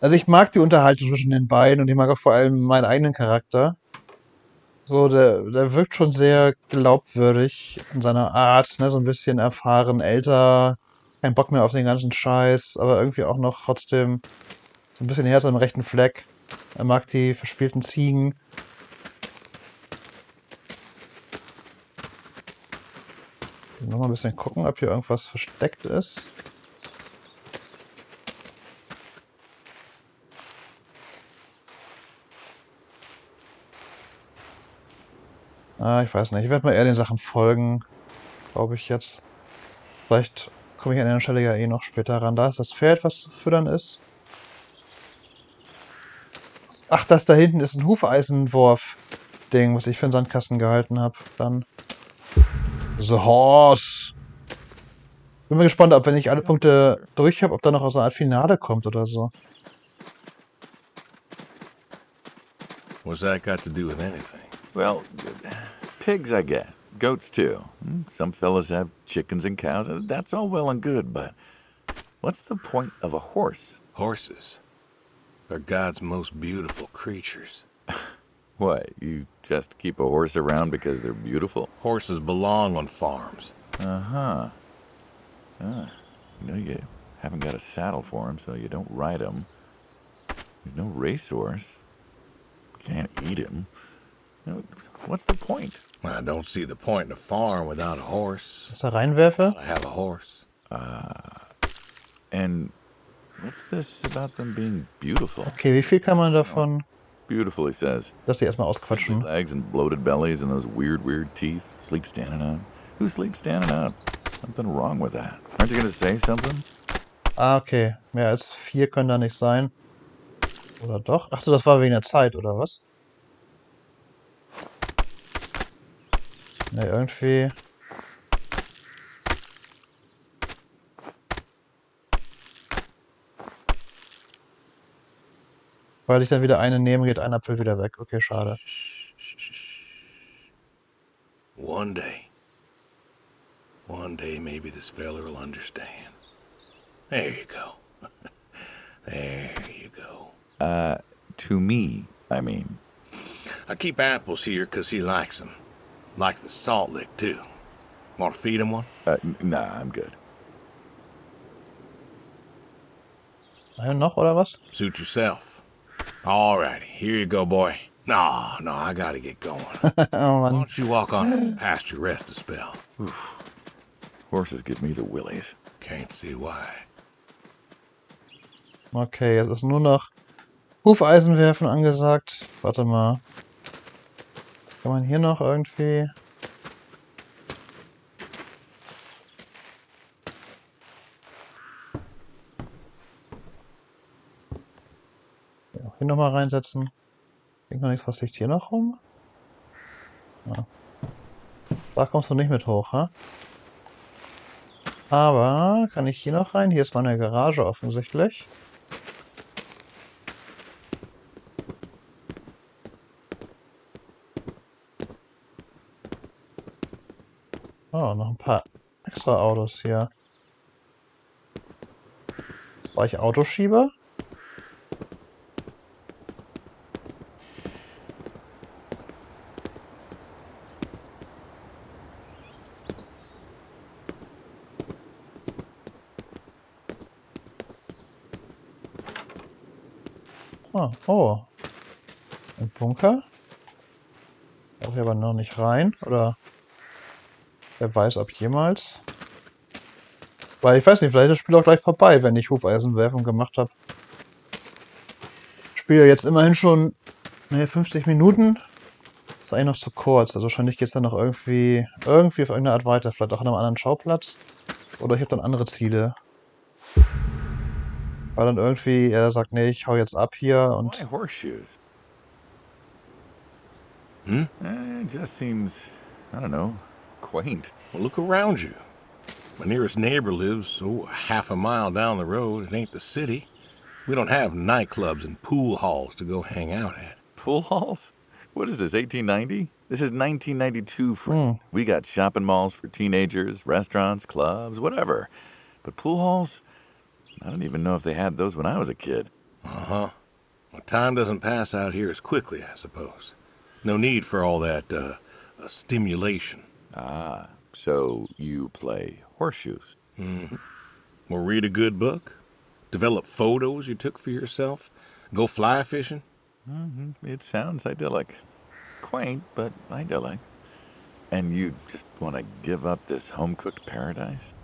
Also ich mag die Unterhaltung zwischen den beiden und ich mag auch vor allem meinen eigenen Charakter. So, der wirkt schon sehr glaubwürdig in seiner Art, ne? So ein bisschen erfahren, älter, kein Bock mehr auf den ganzen Scheiß, aber irgendwie auch noch trotzdem so ein bisschen Herz am rechten Fleck. Er mag die verspielten Ziegen. Nochmal ein bisschen gucken, ob hier irgendwas versteckt ist. Ah, ich weiß nicht. Ich werde mal eher den Sachen folgen, glaube ich jetzt. Vielleicht komme ich an der Stelle ja eh noch später ran. Da ist das Pferd, was zu füttern ist. Ach, das da hinten ist ein Hufeisenwurf-Ding, was ich für einen Sandkasten gehalten habe. Dann. The Horse. Bin mal gespannt, ob wenn ich alle Punkte durch habe, ob da noch so eine Art Finale kommt oder so. What's that got to do with anything? Well, pigs, I get. Goats, too. Some fellas have chickens and cows. That's all well and good, but what's the point of a horse? Horses are God's most beautiful creatures. What, you just keep a horse around because they're beautiful? Horses belong on farms. Uh-huh. You haven't got a saddle for him, so you don't ride him. He's no racehorse. Can't eat him. What's the point? I don't see the point in a farm without a horse. Was da reinwerfe? I have a horse. And what's this about them being beautiful? Okay, wie viel kann man davon? Beautiful, he says. Lass sie erstmal Twinkly ausquatschen. legs and bloated bellies and those weird teeth. Sleep standing up. Who sleeps standing up? Something wrong with that. Aren't you gonna say something? Ah, okay. Mehr als 4 können da nicht sein. Oder doch? Ach so, das war wegen der Zeit, oder was? Ne, irgendwie. Weil ich dann wieder eine nehme, geht ein Apfel wieder weg. Okay, schade. One day maybe this fella will understand. There you go. There you go. To me, I mean. I keep apples here 'cause he likes them. Likes the salt lick, too. Want to feed him one? Nah, I'm good. Eine noch, oder was? Suit yourself. Alrighty, here you go, boy. No, I gotta get going. Oh Why Mann. don't you walk on past your rest a spell? Horses give me the willies. Can't see why. Okay, jetzt ist nur noch Hufeisen werfen angesagt. Warte mal. Kann man hier noch irgendwie... Ja, hier nochmal reinsetzen. Klingt noch nichts, was liegt hier noch rum? Ja. Da kommst du nicht mit hoch, ha? Aber kann ich hier noch rein? Hier ist meine Garage offensichtlich. Oh, noch ein paar extra Autos hier. War ich Autoschieber? Oh. Ein Bunker? Darf ich aber noch nicht rein, oder? Wer weiß, ob jemals. Weil ich weiß nicht, vielleicht ist das Spiel auch gleich vorbei, wenn ich Hufeisenwerfen gemacht habe. Ich spiele jetzt immerhin schon 50 Minuten. Ist eigentlich noch zu kurz. Also wahrscheinlich geht es dann noch irgendwie auf irgendeine Art weiter. Vielleicht auch an einem anderen Schauplatz. Oder ich habe dann andere Ziele. Weil dann irgendwie er sagt, nee, ich hau jetzt ab hier und... Why horseshoes? Hmm? It just seems I don't know, quaint. Well, look around you. My nearest neighbor lives, half a mile down the road. It ain't the city. We don't have nightclubs and pool halls to go hang out at. Pool halls? What is this, 1890? This is 1992, friend. Hm. We got shopping malls for teenagers, restaurants, clubs, whatever. But pool halls? I don't even know if they had those when I was a kid. Uh-huh. Well, time doesn't pass out here as quickly, I suppose. No need for all that, stimulation. Ah, so you play horseshoes. Mm-hmm. Or read a good book? Develop photos you took for yourself? Go fly fishing? It sounds idyllic. Quaint, but idyllic. And you just want to give up this home-cooked paradise?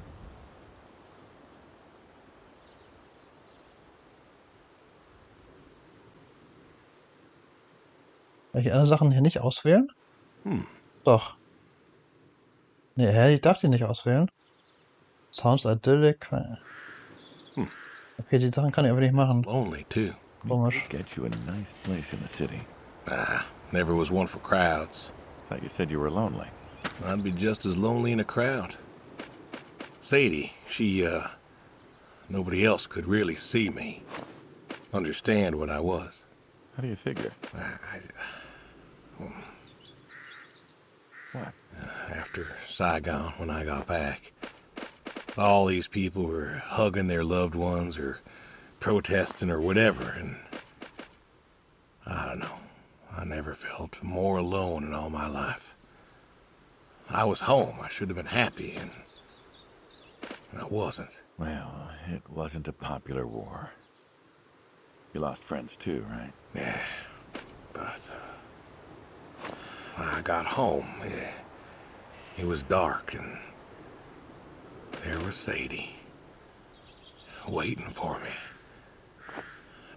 Kann ich alle Sachen hier nicht auswählen? Hm. Doch. Nee, hä? Ich darf die nicht auswählen. Sounds idyllic. Okay, die Sachen kann ich aber nicht machen. Lonely, too. Komisch. Get you a nice place in the city. Never was one for crowds. Thought you said you were lonely. I'd be just as lonely in a crowd. Sadie, she, nobody else could really see me. Understand what I was. How do you figure? What? After Saigon, when I got back, all these people were hugging their loved ones or protesting or whatever, and I don't know. I never felt more alone in all my life. I was home. I should have been happy, and I wasn't. Well, it wasn't a popular war. You lost friends too, right? Yeah, but I got home. It was dark, and there was Sadie waiting for me.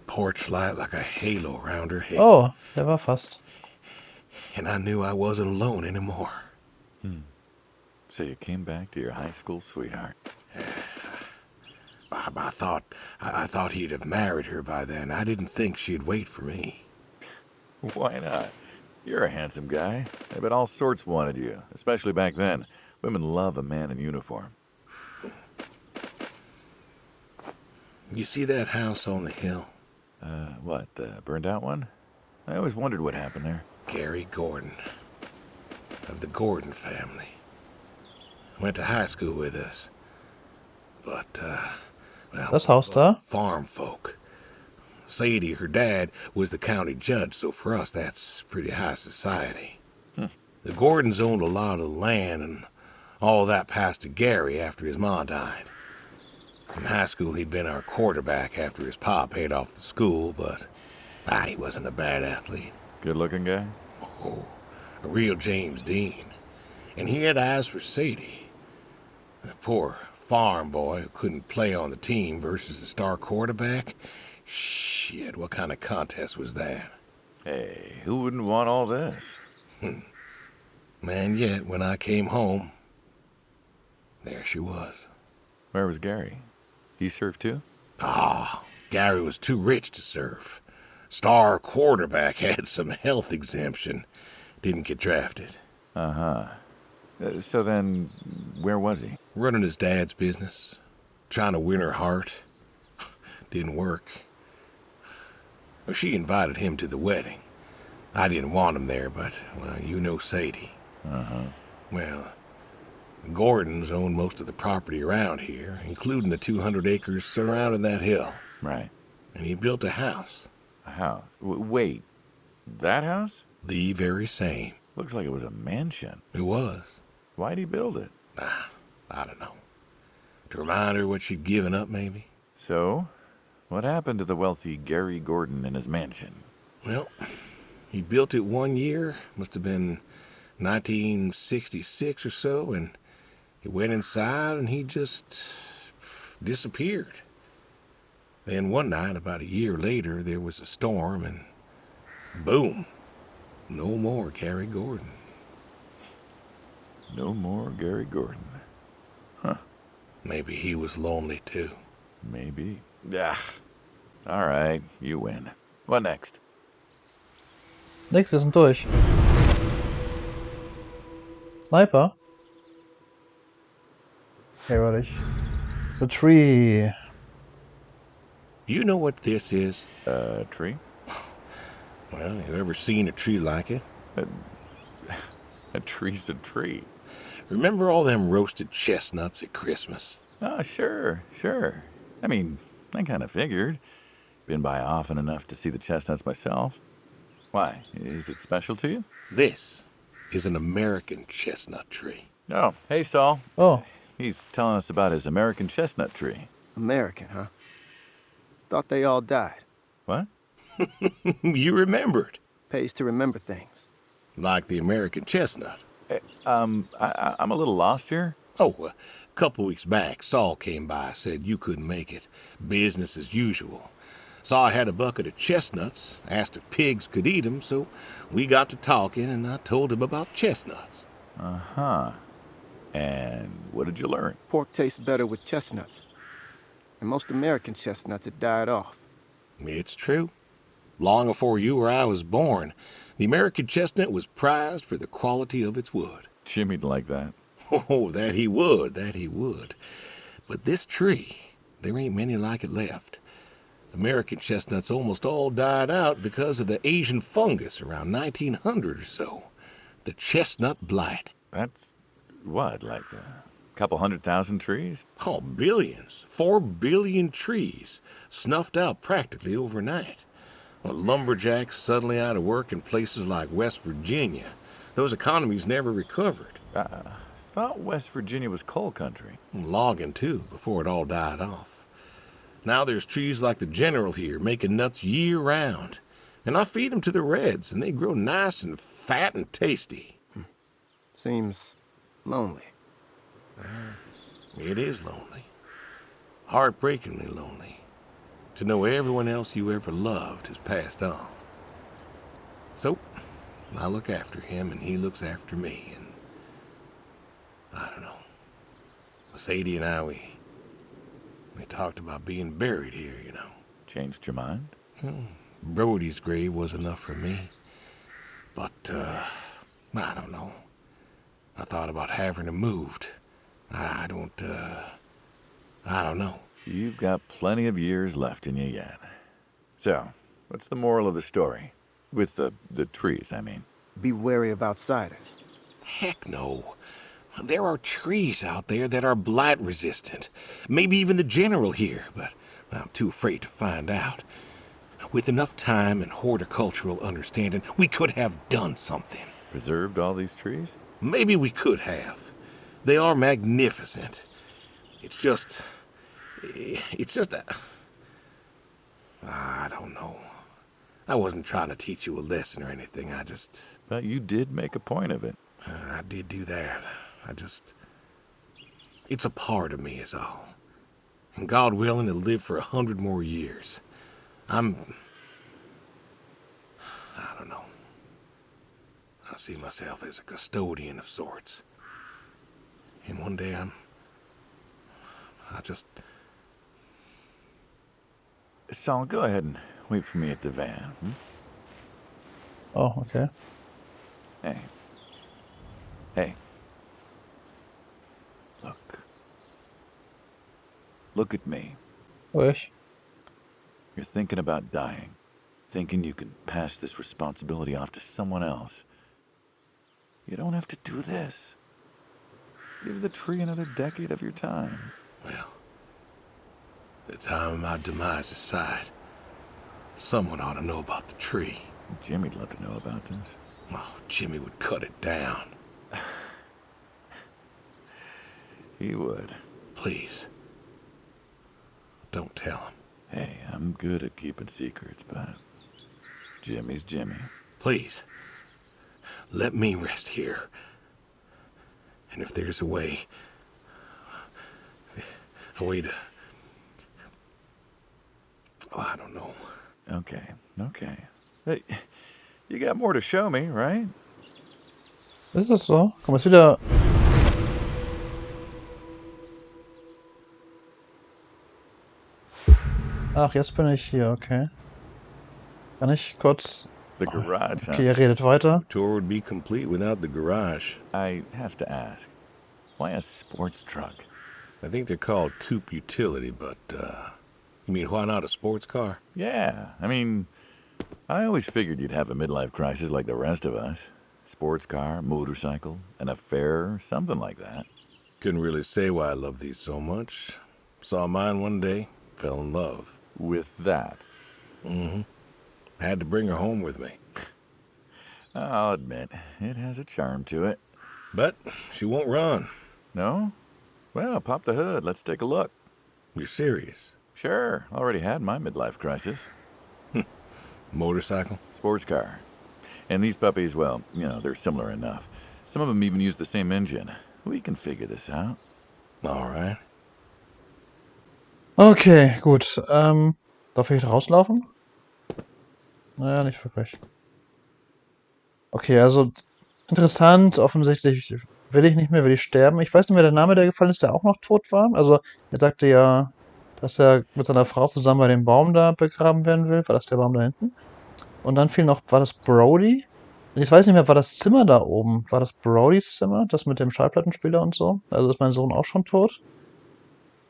Porch light like a halo around her head. Oh, der war fast. And I knew I wasn't alone anymore. So you came back to your high school sweetheart. I thought he'd have married her by then. I didn't think she'd wait for me. Why not? You're a handsome guy. I bet all sorts wanted you, especially back then. Women love a man in uniform. You see that house on the hill? What, the burned out one? I always wondered what happened there. Gary Gordon, of the Gordon family. Went to high school with us. But, well, Das Haus da? farm folk. Sadie, her dad, was the county judge, so for us that's pretty high society. The Gordons owned a lot of land, and all that passed to Gary after his ma died. In high school, he'd been our quarterback after his pa paid off the school, but he wasn't a bad athlete. Good-looking guy? Oh, a real James Dean. And he had eyes for Sadie. The poor farm boy who couldn't play on the team versus the star quarterback. Shit, what kind of contest was that? Hey, who wouldn't want all this? And yet, when I came home, there she was. Where was Gary? He served too? Gary was too rich to serve. Star quarterback had some health exemption. Didn't get drafted. Uh-huh. So then, where was he? Running his dad's business. Trying to win her heart. Didn't work. Well, she invited him to the wedding. I didn't want him there, but, well, you know Sadie. Uh-huh. Well, the Gordons own most of the property around here, including the 200 acres surrounding that hill. Right. And he built a house. A house? Wait, that house? The very same. Looks like it was a mansion. It was. Why'd he build it? I don't know. To remind her what she'd given up, maybe? So, what happened to the wealthy Gary Gordon and his mansion? Well, he built it one year, must have been 1966 or so, and he went inside and he just disappeared. Then one night, about a year later, there was a storm and boom, no more Gary Gordon. No more Gary Gordon. Huh. Maybe he was lonely too. Maybe. All right, you win. What next? Nix, wir sind durch. Sniper? Okay, warte. The tree. You know what this is? Tree? Well, you ever seen a tree like it? A tree's a tree. Remember all them roasted chestnuts at Christmas? Oh, sure. I mean, I kind of figured. Been by often enough to see the chestnuts myself. Why? Is it special to you? This is an American chestnut tree. Oh, hey, Saul. Oh, He's telling us about his American chestnut tree. American, huh? Thought they all died. What? You remembered. Pays to remember things. Like the American chestnut. I'm a little lost here. Oh, a couple weeks back, Saul came by, said you couldn't make it. Business as usual. Saw I had a bucket of chestnuts, asked if pigs could eat 'em, so we got to talking, and I told him about chestnuts. Uh-huh. And what did you learn? Pork tastes better with chestnuts. And most American chestnuts had died off. It's true. Long before you or I was born, the American chestnut was prized for the quality of its wood. Jimmy'd like that. Oh, that he would. But this tree, there ain't many like it left. American chestnuts almost all died out because of the Asian fungus around 1900 or so. The chestnut blight. That's what, like a couple 100,000 trees? Oh, billions. 4 billion trees snuffed out practically overnight. Well, lumberjacks suddenly out of work in places like West Virginia. Those economies never recovered. Thought West Virginia was coal country. Logging, too, before it all died off. Now there's trees like the General here making nuts year-round. And I feed them to the reds, and they grow nice and fat and tasty. Seems lonely. It is lonely. Heartbreakingly lonely. To know everyone else you ever loved has passed on. So, I look after him, and he looks after me, and I don't know. Sadie and I, we talked about being buried here, you know. Changed your mind? Brody's grave was enough for me. But, I don't know. I thought about having him moved. I don't know. You've got plenty of years left in you yet. So, what's the moral of the story? With the trees, I mean. Be wary of outsiders. Heck no. There are trees out there that are blight resistant. Maybe even the General here, but I'm too afraid to find out. With enough time and horticultural understanding, we could have done something. Preserved all these trees? Maybe we could have. They are magnificent. It's just I don't know. I wasn't trying to teach you a lesson or anything. But you did make a point of it. I did do that. It's a part of me is all. And God willing to live for 100 more years. I don't know. I see myself as a custodian of sorts. And one day Saul, go ahead and wait for me at the van. oh, okay. Hey. Look at me. Ruhig. You're thinking about dying. Thinking you can pass this responsibility off to someone else. You don't have to do this. Give the tree another decade of your time. well, the time of my demise aside, someone ought to know about the tree. Jimmy'd love to know about this. Oh, Jimmy would cut it down. He would. Please. Don't tell him. Hey, I'm good at keeping secrets, but Jimmy's Jimmy. Please. Let me rest here. And if there's a way to... Oh, I don't know. Okay. Hey, you got more to show me, right? Ist das so? Komm, jetzt wieder. Ach, jetzt bin ich hier, okay. Kann ich kurz The garage, huh? Okay, ihr redet weiter. The tour would be complete without the garage. I have to ask, why a sports truck? I think they're called coupe utility, but, you mean why not a sports car? Yeah, I mean, I always figured you'd have a midlife crisis like the rest of us. Sports car, motorcycle, an affair, something like that. Couldn't really say why I love these so much. Saw mine one day, fell in love. With that, Mm-hmm. Had to bring her home with me. I'll admit, it has a charm to it. But she won't run. No? Well, pop the hood, let's take a look. You're serious? Sure, already had my midlife crisis. Motorcycle? Sports car. And these puppies, well, they're similar enough. Some of them even use the same engine. We can figure this out. All right. Okay, gut. Darf ich rauslaufen? Naja, nicht wirklich. Okay, also interessant. Offensichtlich will ich nicht mehr, will ich sterben. Ich weiß nicht mehr, der Name, der gefallen ist, der auch noch tot war. Also, er sagte ja, dass er mit seiner Frau zusammen bei dem Baum da begraben werden will. War das der Baum da hinten? Und dann fiel noch, war das Brody? Ich weiß nicht mehr, war das Zimmer da oben? War das Brodys Zimmer? Das mit dem Schallplattenspieler und so? Also ist mein Sohn auch schon tot?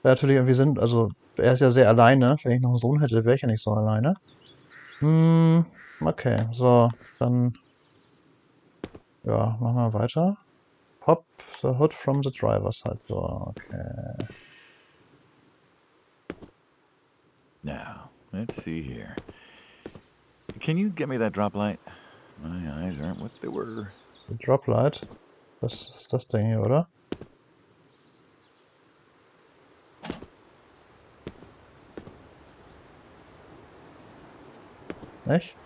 Wäre natürlich irgendwie Sinn, also er ist ja sehr alleine. Wenn ich noch einen Sohn hätte, wäre ich ja nicht so alleine. Okay, so, dann ja, machen wir weiter. Pop the hood from the driver's side door. Okay. Now, let's see here. Can you get me that drop light? My eyes aren't what they were. Die Droplight. Das ist das Ding hier, oder? Nicht?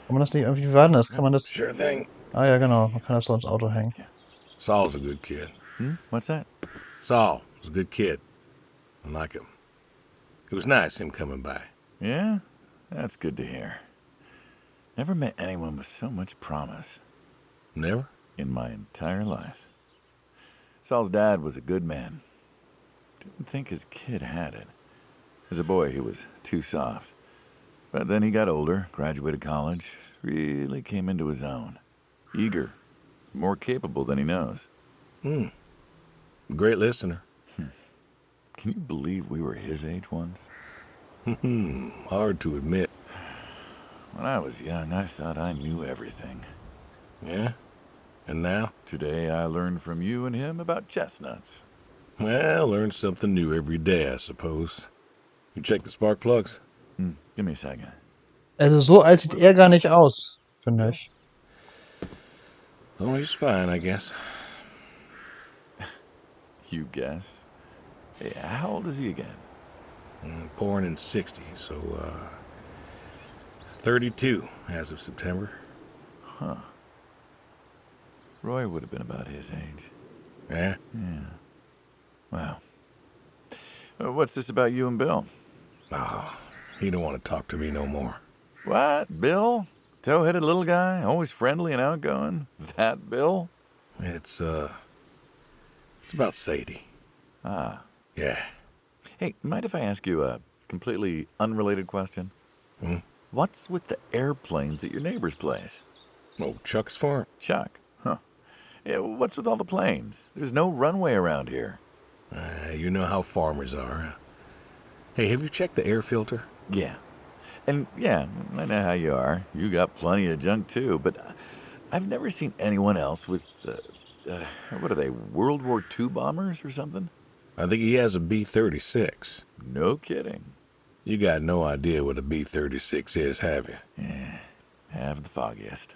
Kann man das nicht irgendwie, wie war denn das? Kann man das... Sure thing. Ah ja, genau. Man kann das so ins Auto hängen. Saul's a good kid. What's that? Saul was a good kid. I like him. It was nice him coming by. Yeah? That's good to hear. Never met anyone with so much promise Never? in my entire life. Saul's dad was a good man. Didn't think his kid had it. As a boy, he was too soft. But then he got older, graduated college, really came into his own. Eager, more capable than he knows. Great listener. Can you believe we were his age once? Hard to admit. When I was young, I thought I knew everything. Yeah? And now? Today, I learned from you and him about chestnuts. Well, learn something new every day, I suppose. You check the spark plugs? Give me a second. Also so alt sieht er gar nicht aus, finde ich. Oh, he's fine, I guess. You guess. Hey, how old is he again? Born in 60, so, 32 as of September. Huh. Roy would have been about his age. Yeah? Yeah. Wow. What's this about you and Bill? Oh, he don't want to talk to me no more. What? Bill? Tow-headed little guy? Always friendly and outgoing? That Bill? It's about Sadie. Ah. Yeah. Hey, mind if I ask you a completely unrelated question? What's with the airplanes at your neighbor's place? Oh, Chuck's farm. Chuck? Huh. Yeah, what's with all the planes? There's no runway around here. You know how farmers are. Hey, have you checked the air filter? Yeah. And yeah, I know how you are. You got plenty of junk too, but I've never seen anyone else with, what are they, World War II bombers or something? I think he has a B-36. No kidding. You got no idea what a B-36 is, have you? Yeah, have the foggiest.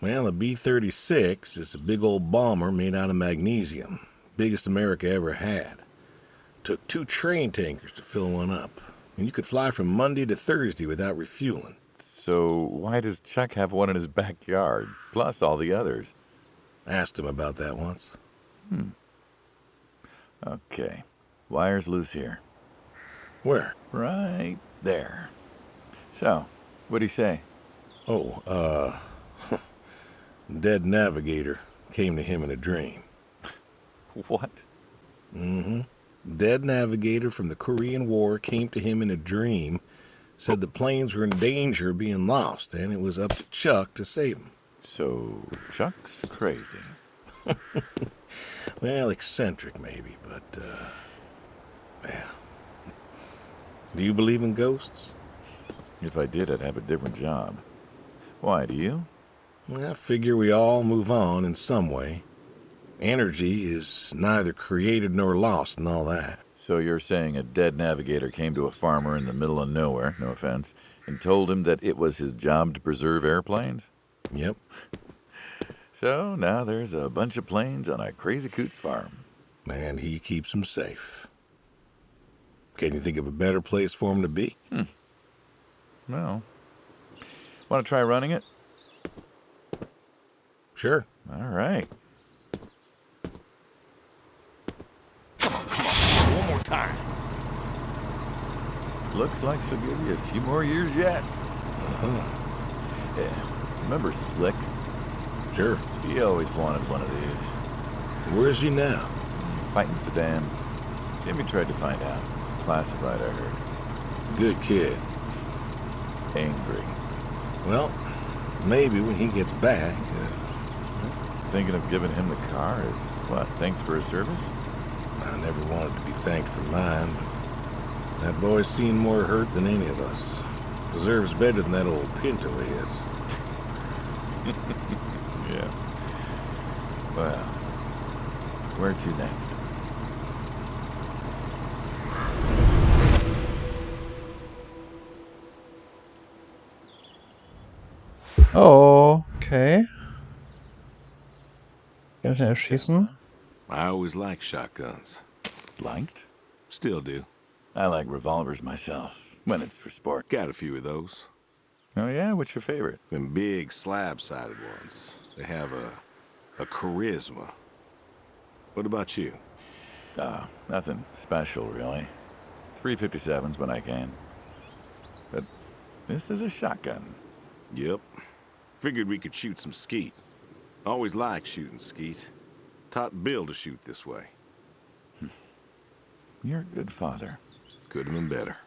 Well, a B-36 is a big old bomber made out of magnesium. Biggest America ever had. Took 2 train tankers to fill one up. And you could fly from Monday to Thursday without refueling. So why does Chuck have one in his backyard, plus all the others? Asked him about that once. Okay, wire's loose here. Where? Right there. So, what'd he say? Oh, dead navigator came to him in a dream. What? Dead navigator from the Korean War came to him in a dream Said the planes were in danger of being lost, and it was up to Chuck to save them. So, Chuck's crazy. Well, eccentric maybe, but, yeah. Do you believe in ghosts? If I did, I'd have a different job. Why, do you? I figure we all move on in some way. Energy is neither created nor lost and all that. So you're saying a dead navigator came to a farmer in the middle of nowhere, no offense, and told him that it was his job to preserve airplanes? Yep. So now there's a bunch of planes on a crazy coot's farm. And he keeps them safe. Can you think of a better place for him to be? Well, want to try running it? Sure. All right. One more time. Looks like she'll give you a few more years yet. Yeah. Remember Slick? Sure. He always wanted one of these. Where is he now? Fighting Saddam. Jimmy tried to find out. Classified, I heard. Good kid. Angry. Well, maybe when he gets back. Thinking of giving him the car is, what, thanks for his service? I never wanted to be thanked for mine, but that boy's seen more hurt than any of us. Deserves better than that old Pinto he is. Yeah. Well, where to next? Oh, okay. Kann ich den erschießen? I always liked shotguns. Liked? Still do. I like revolvers myself, when it's for sport. Got a few of those. Oh yeah? What's your favorite? Them big slab-sided ones. They have a charisma. What about you? Nothing special, really. 357s when I can. But this is a shotgun. Yep. Figured we could shoot some skeet. Always liked shooting skeet. Taught Bill to shoot this way. You're a good father. Could have been better.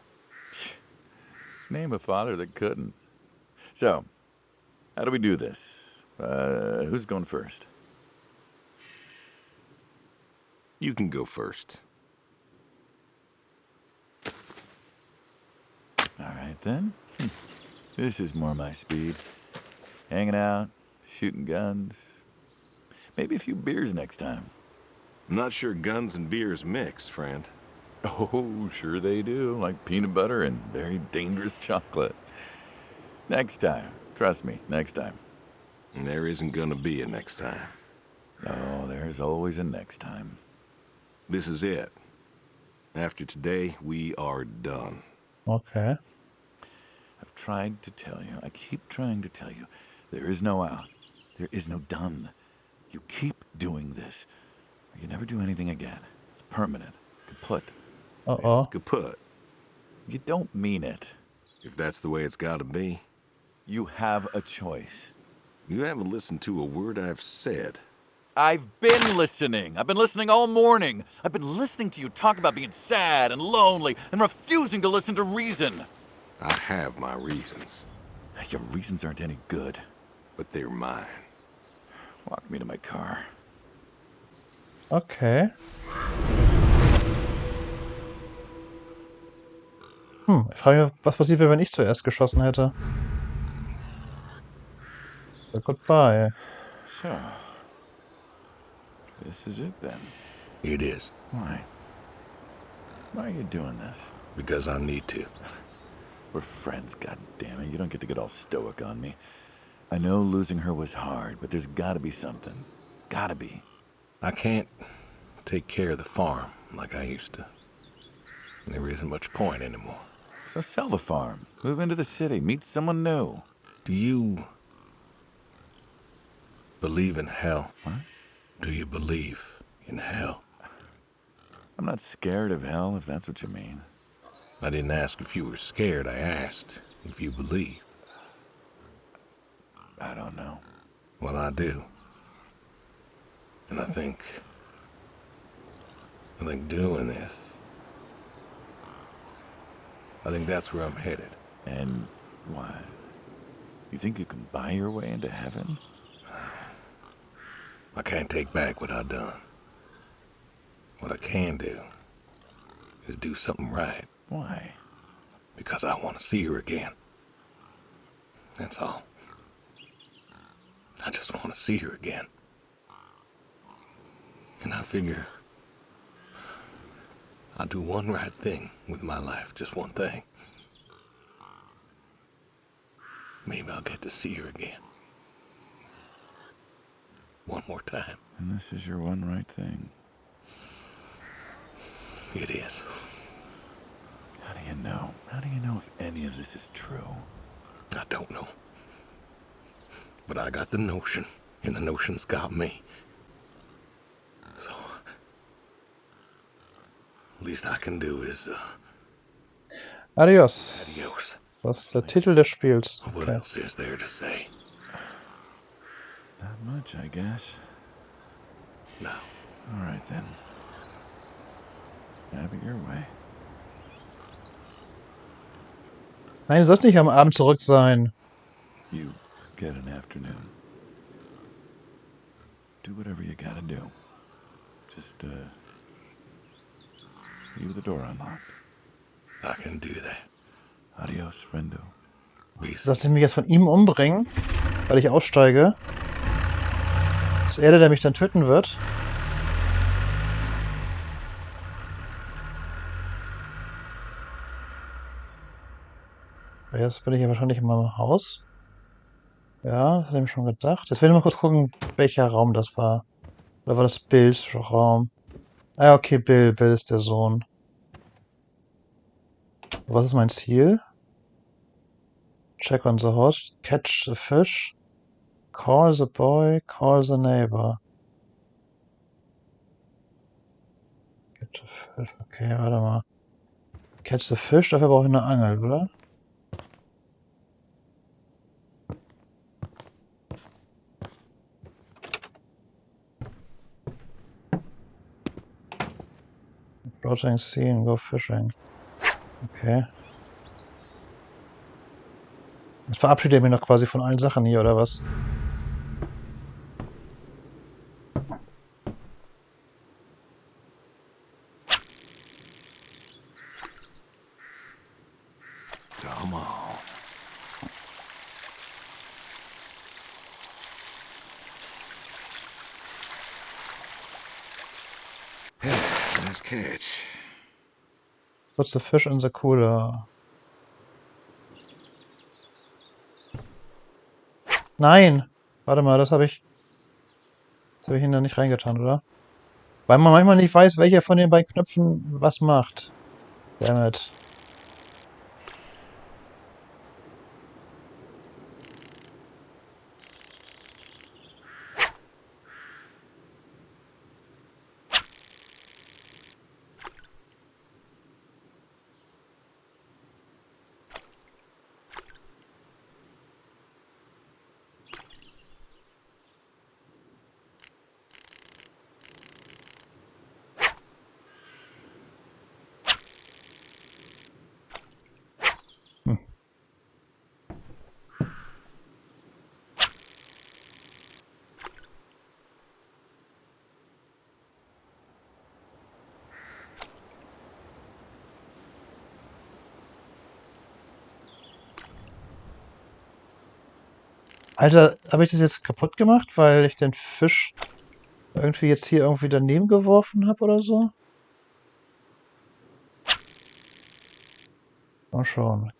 Name a father that couldn't. So, how do we do this? Who's going first? You can go first. All right, then. This is more my speed. Hanging out, shooting guns. Maybe a few beers next time. I'm not sure guns and beers mix, friend. Oh, sure they do. Like peanut butter and very dangerous chocolate. Next time. Trust me, next time. And there isn't gonna be a next time. Oh, there's always a next time. This is it. After today, we are done. Okay. I've tried to tell you. I keep trying to tell you. There is no out. There is no done. You keep doing this. Or you never do anything again. It's permanent. Kaput. Uh-oh. It's kaput. You don't mean it. If that's the way it's gotta be. You have a choice. You haven't listened to a word I've said. I've been listening. I've been listening all morning. I've been listening to you talk about being sad and lonely and refusing to listen to reason. I have my reasons, Your reasons aren't any good. but they're mine. Walk me to my car. Okay. Ich frage mich, was passiert wäre, wenn ich zuerst geschossen hätte. So, goodbye. So, this is it then. It is, Why? Why are you doing this? because I need to. We're friends, goddammit. You don't get to get all stoic on me. I know losing her was hard, but there's gotta be something. Gotta be. I can't take care of the farm like I used to. There isn't much point anymore. So sell the farm. Move into the city. Meet someone new. Do you believe in hell? What? Do you believe in hell? I'm not scared of hell, if that's what you mean. I didn't ask if you were scared. I asked if you believe. I don't know. Well, I do. And I think doing this, I think that's where I'm headed. And why? You think you can buy your way into heaven? I can't take back what I've done. What I can do is do something right. Why? Because I want to see her again. That's all. I just want to see her again. And I figure I'll do one right thing with my life, just one thing. Maybe I'll get to see her again. One more time. And this is your one right thing. It is. How do you know? How do you know if any of this is true? I don't know. But I got the notion, and the notion's got me. So, least I can do is, Adios. adios. Das ist der Titel des Spiels. What Okay. else is there to say? Not much, I guess. No. All right, then. Have it your way. Nein, du sollst nicht am Abend zurück sein. You get an afternoon. Do whatever you gotta do. Just, leave the door unlocked. I can do that. Adios, friendo. Peace. Sollst du mich jetzt von ihm umbringen, weil ich aussteige? Ist er der mich dann töten wird? Jetzt bin ich ja wahrscheinlich in meinem Haus. Ja, das hatte ich mir schon gedacht. Jetzt will ich mal kurz gucken, welcher Raum das war. Oder war das Bills Raum? Ah, okay, Bill. Bill ist der Sohn. Was ist mein Ziel? Check on the horse, catch the fish, call the boy, call the neighbor. Catch the fish. Okay, warte mal. Catch the fish, dafür brauche ich eine Angel, oder? Approaching scene, go fishing. Okay. Jetzt verabschiedet ihr mich noch quasi von allen Sachen hier, oder was? Come on. Nice catch. Put the fish in the cooler. Nein! Warte mal, das habe ich ihn da nicht reingetan, oder? Weil man manchmal nicht weiß, welcher von den beiden Knöpfen was macht. Dammit. Hm. Alter, habe ich das jetzt kaputt gemacht, weil ich den Fisch irgendwie jetzt hier irgendwie daneben geworfen habe oder so? Mal schauen.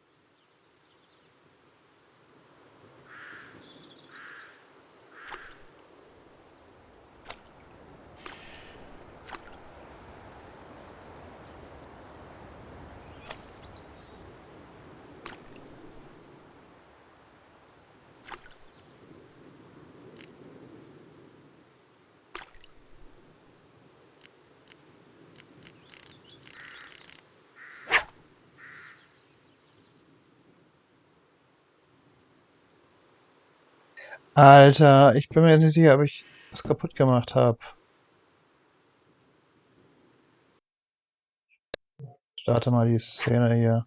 Alter, ich bin mir jetzt nicht sicher, ob ich das kaputt gemacht habe. Starte mal die Szene hier.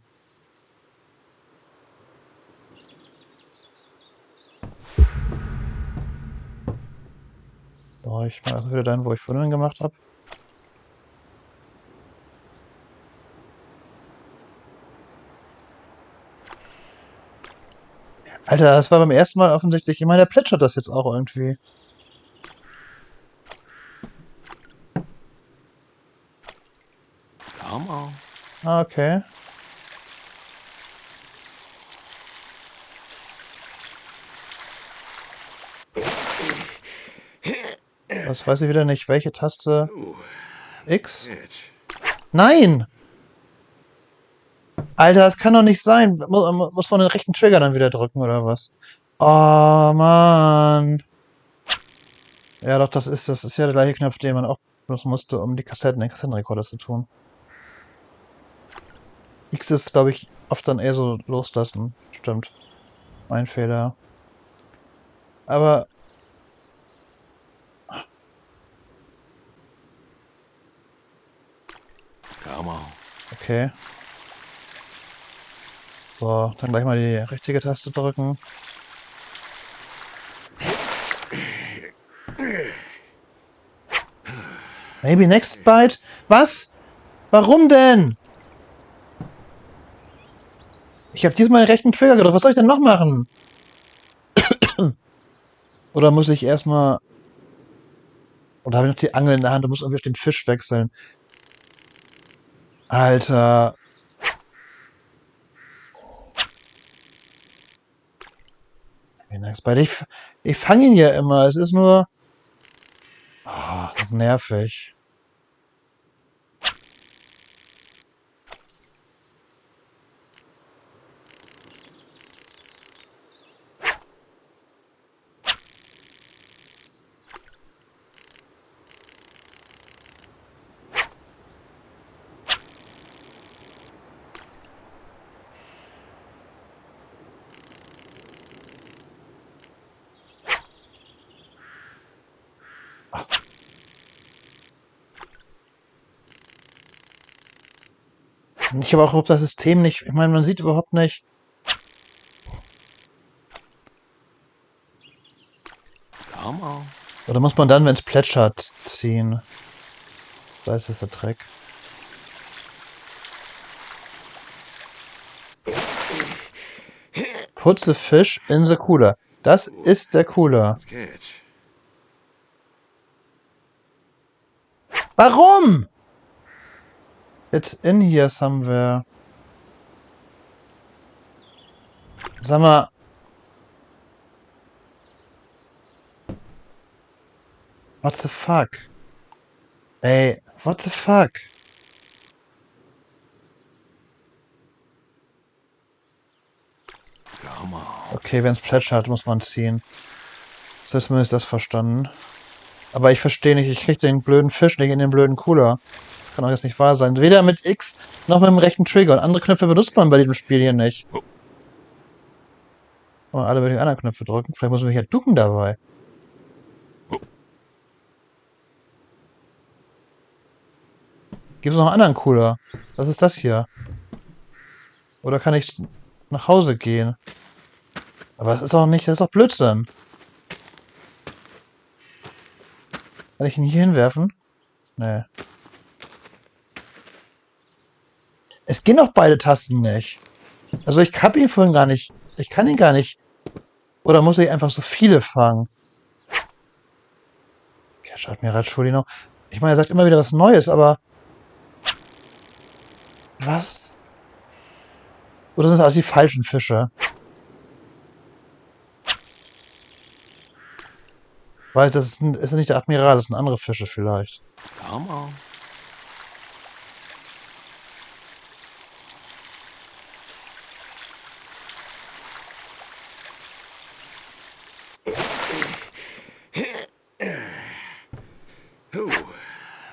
ich mal wieder dahin, wo ich vorhin gemacht habe. Alter, das war beim ersten Mal offensichtlich. Ich meine, der plätschert das jetzt auch irgendwie. Come on. Ah, okay. Das weiß ich wieder nicht. Welche Taste? Ooh, X? catch. Nein! Alter, das kann doch nicht sein. Muss man den rechten Trigger dann wieder drücken, oder was? Oh, Mann. Ja, doch, das ist ja der gleiche Knopf, den man auch benutzen musste, um den Kassettenrekorder zu tun. X ist, glaube ich, oft dann eher so loslassen. Stimmt. Mein Fehler. Aber, Come on. okay. So, dann gleich mal die richtige Taste drücken. Maybe next bite? Was? Warum denn? Ich habe diesmal den rechten Trigger gedrückt. Was soll ich denn noch machen? Oder muss ich erstmal... Oder habe ich noch die Angel in der Hand und muss irgendwie auf den Fisch wechseln? Alter. Next bite. Ich fange ihn ja immer. Es ist nur... Oh, das ist nervig. Ich habe auch überhaupt das System nicht... Ich meine, man sieht überhaupt nicht... Come on. Oder muss man dann, wenn es plätschert, ziehen? Das ist der Trick. Put the fish in the cooler. Das ist der Cooler. Let's catch. Warum? It's in here somewhere. Sag mal. What the fuck? Ey, what the fuck? Come on. Okay, wenn es plätschert, muss man ziehen. So ist zumindest das verstanden. Aber ich verstehe nicht, ich krieg den blöden Fisch nicht in den blöden Cooler. Das kann doch jetzt nicht wahr sein. Weder mit X noch mit dem rechten Trigger. Und andere Knöpfe benutzt man bei diesem Spiel hier nicht. Mal alle mit den anderen Knöpfe drücken. Vielleicht muss man mich ja ducken dabei. Gibt es noch einen anderen Cooler? Was ist das hier? Oder kann ich nach Hause gehen? Aber das ist auch nicht, das ist doch Blödsinn. Kann ich ihn hier hinwerfen? Nee. Es gehen doch beide Tasten nicht. Also ich hab ihn vorhin gar nicht. Ich kann ihn gar nicht. Oder muss ich einfach so viele fangen? Ja, schaut mir Ratschulino. Ich meine, er sagt immer wieder was Neues, aber... Was? Oder sind das alles die falschen Fische? Weil das ist nicht der Admiral, das sind andere Fische vielleicht. Come on. Ooh,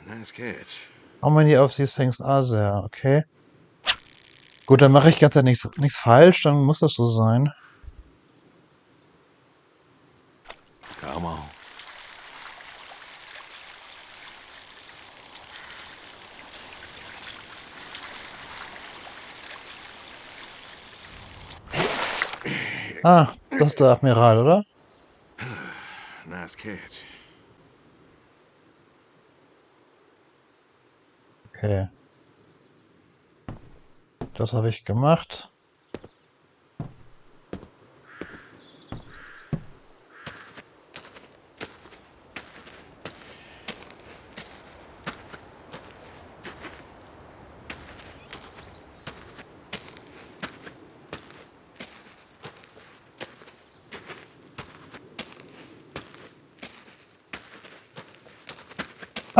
nice catch. How many of these things are there? Okay. Gut, dann mache ich ganz nichts falsch, dann muss das so sein. Come on. Ah, das ist der Admiral, oder? Nice catch. Okay. Das habe ich gemacht.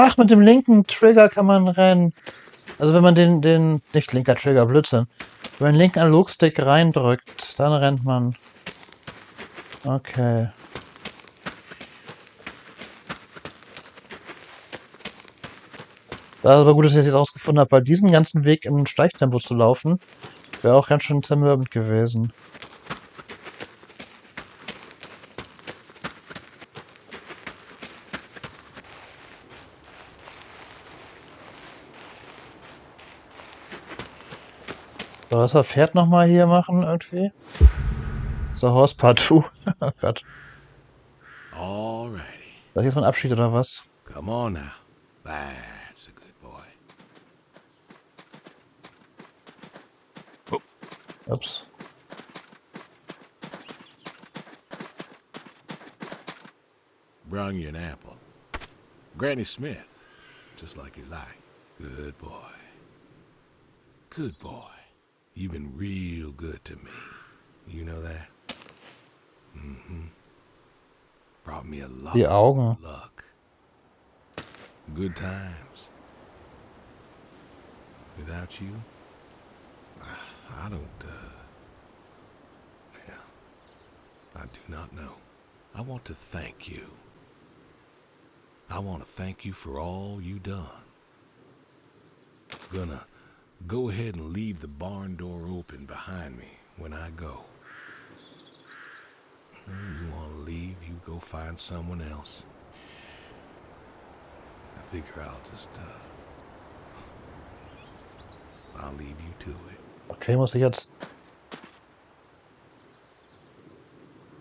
Ach, mit dem linken Trigger kann man rennen. Also wenn man nicht linker Trigger, Blödsinn. Wenn man den linken Analogstick reindrückt, dann rennt man. Okay. Das ist aber gut, dass ich das jetzt ausgefunden habe, weil diesen ganzen Weg im Schleichtempo zu laufen, wäre auch ganz schön zermürbend gewesen. So, was wir Pferd nochmal hier machen irgendwie? So, Horse Part 2. Oh Gott. Alrighty. Das ist jetzt mein Abschied oder was? Come on now. That's a good boy. Ups. Brung you an apple. Granny Smith. Just like you like. Good boy. Good boy. You've been real good to me. You know that? Mm-hmm. Brought me a lot Die Augen. of luck. Good times. Without you, I don't, well, I do not know. I want to thank you. I want to thank you for all you done. Gonna go ahead and leave the barn door open behind me when I go. You want to leave, you go find someone else. I figure I'll leave you to it. Okay, muss ich jetzt...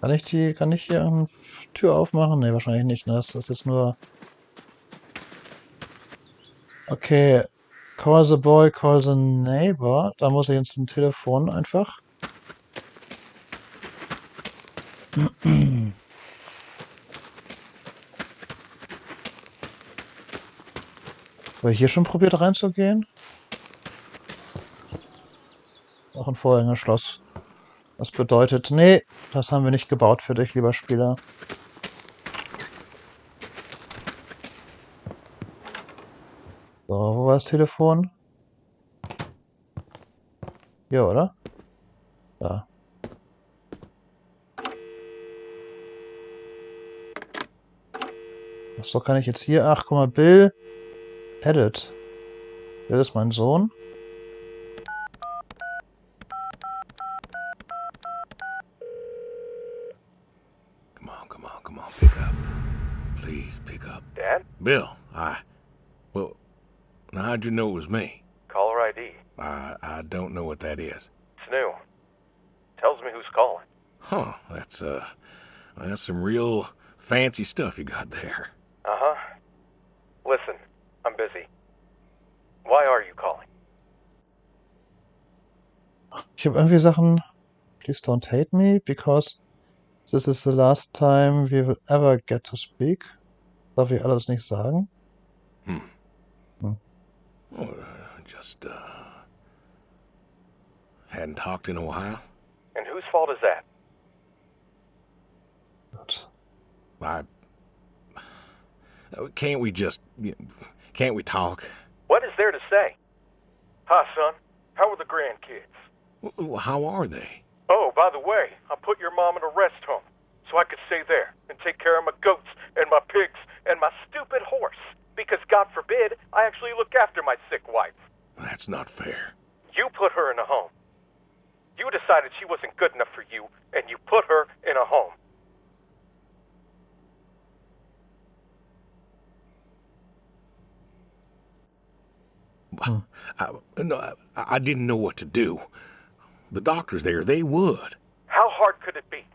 Kann ich hier eine Tür aufmachen? Ne, wahrscheinlich nicht. Ne? Das ist jetzt nur... Okay, call the boy, call the neighbor. Da muss ich jetzt zum Telefon einfach. Habe ich hier schon probiert reinzugehen? Auch ein Vorhängeschloss. Das bedeutet, nee, das haben wir nicht gebaut für dich, lieber Spieler. So, wo war das Telefon? Hier, oder? Da. Achso, kann ich jetzt hier... Ach, guck mal, Bill. Edit. Bill ist mein Sohn. Come on, pick up. Please pick up. Dad? Bill, well, now how'd you know it was me? Caller ID. I don't know what that is. It's new. Tells me who's calling. Huh, that's some real fancy stuff you got there. Uh-huh. Listen, I'm busy. Why are you calling? Ich habe irgendwie Sachen... Please don't hate me, because this is the last time we will ever get to speak. Darf ich alles nicht sagen? Well, just, hadn't talked in a while. And whose fault is that? Gut. Can't we talk? What is there to say? Hi, son. How are the grandkids? How are they? Oh, by the way, I put your mom in a rest home so I could stay there and take care of my goats and my pigs and my stupid horse. Because God forbid, I actually look after my sick wife. That's not fair. You put her in a home. You decided she wasn't good enough for you, and you put her in a home. I didn't know what to do. The doctors there, they would. How hard could it be?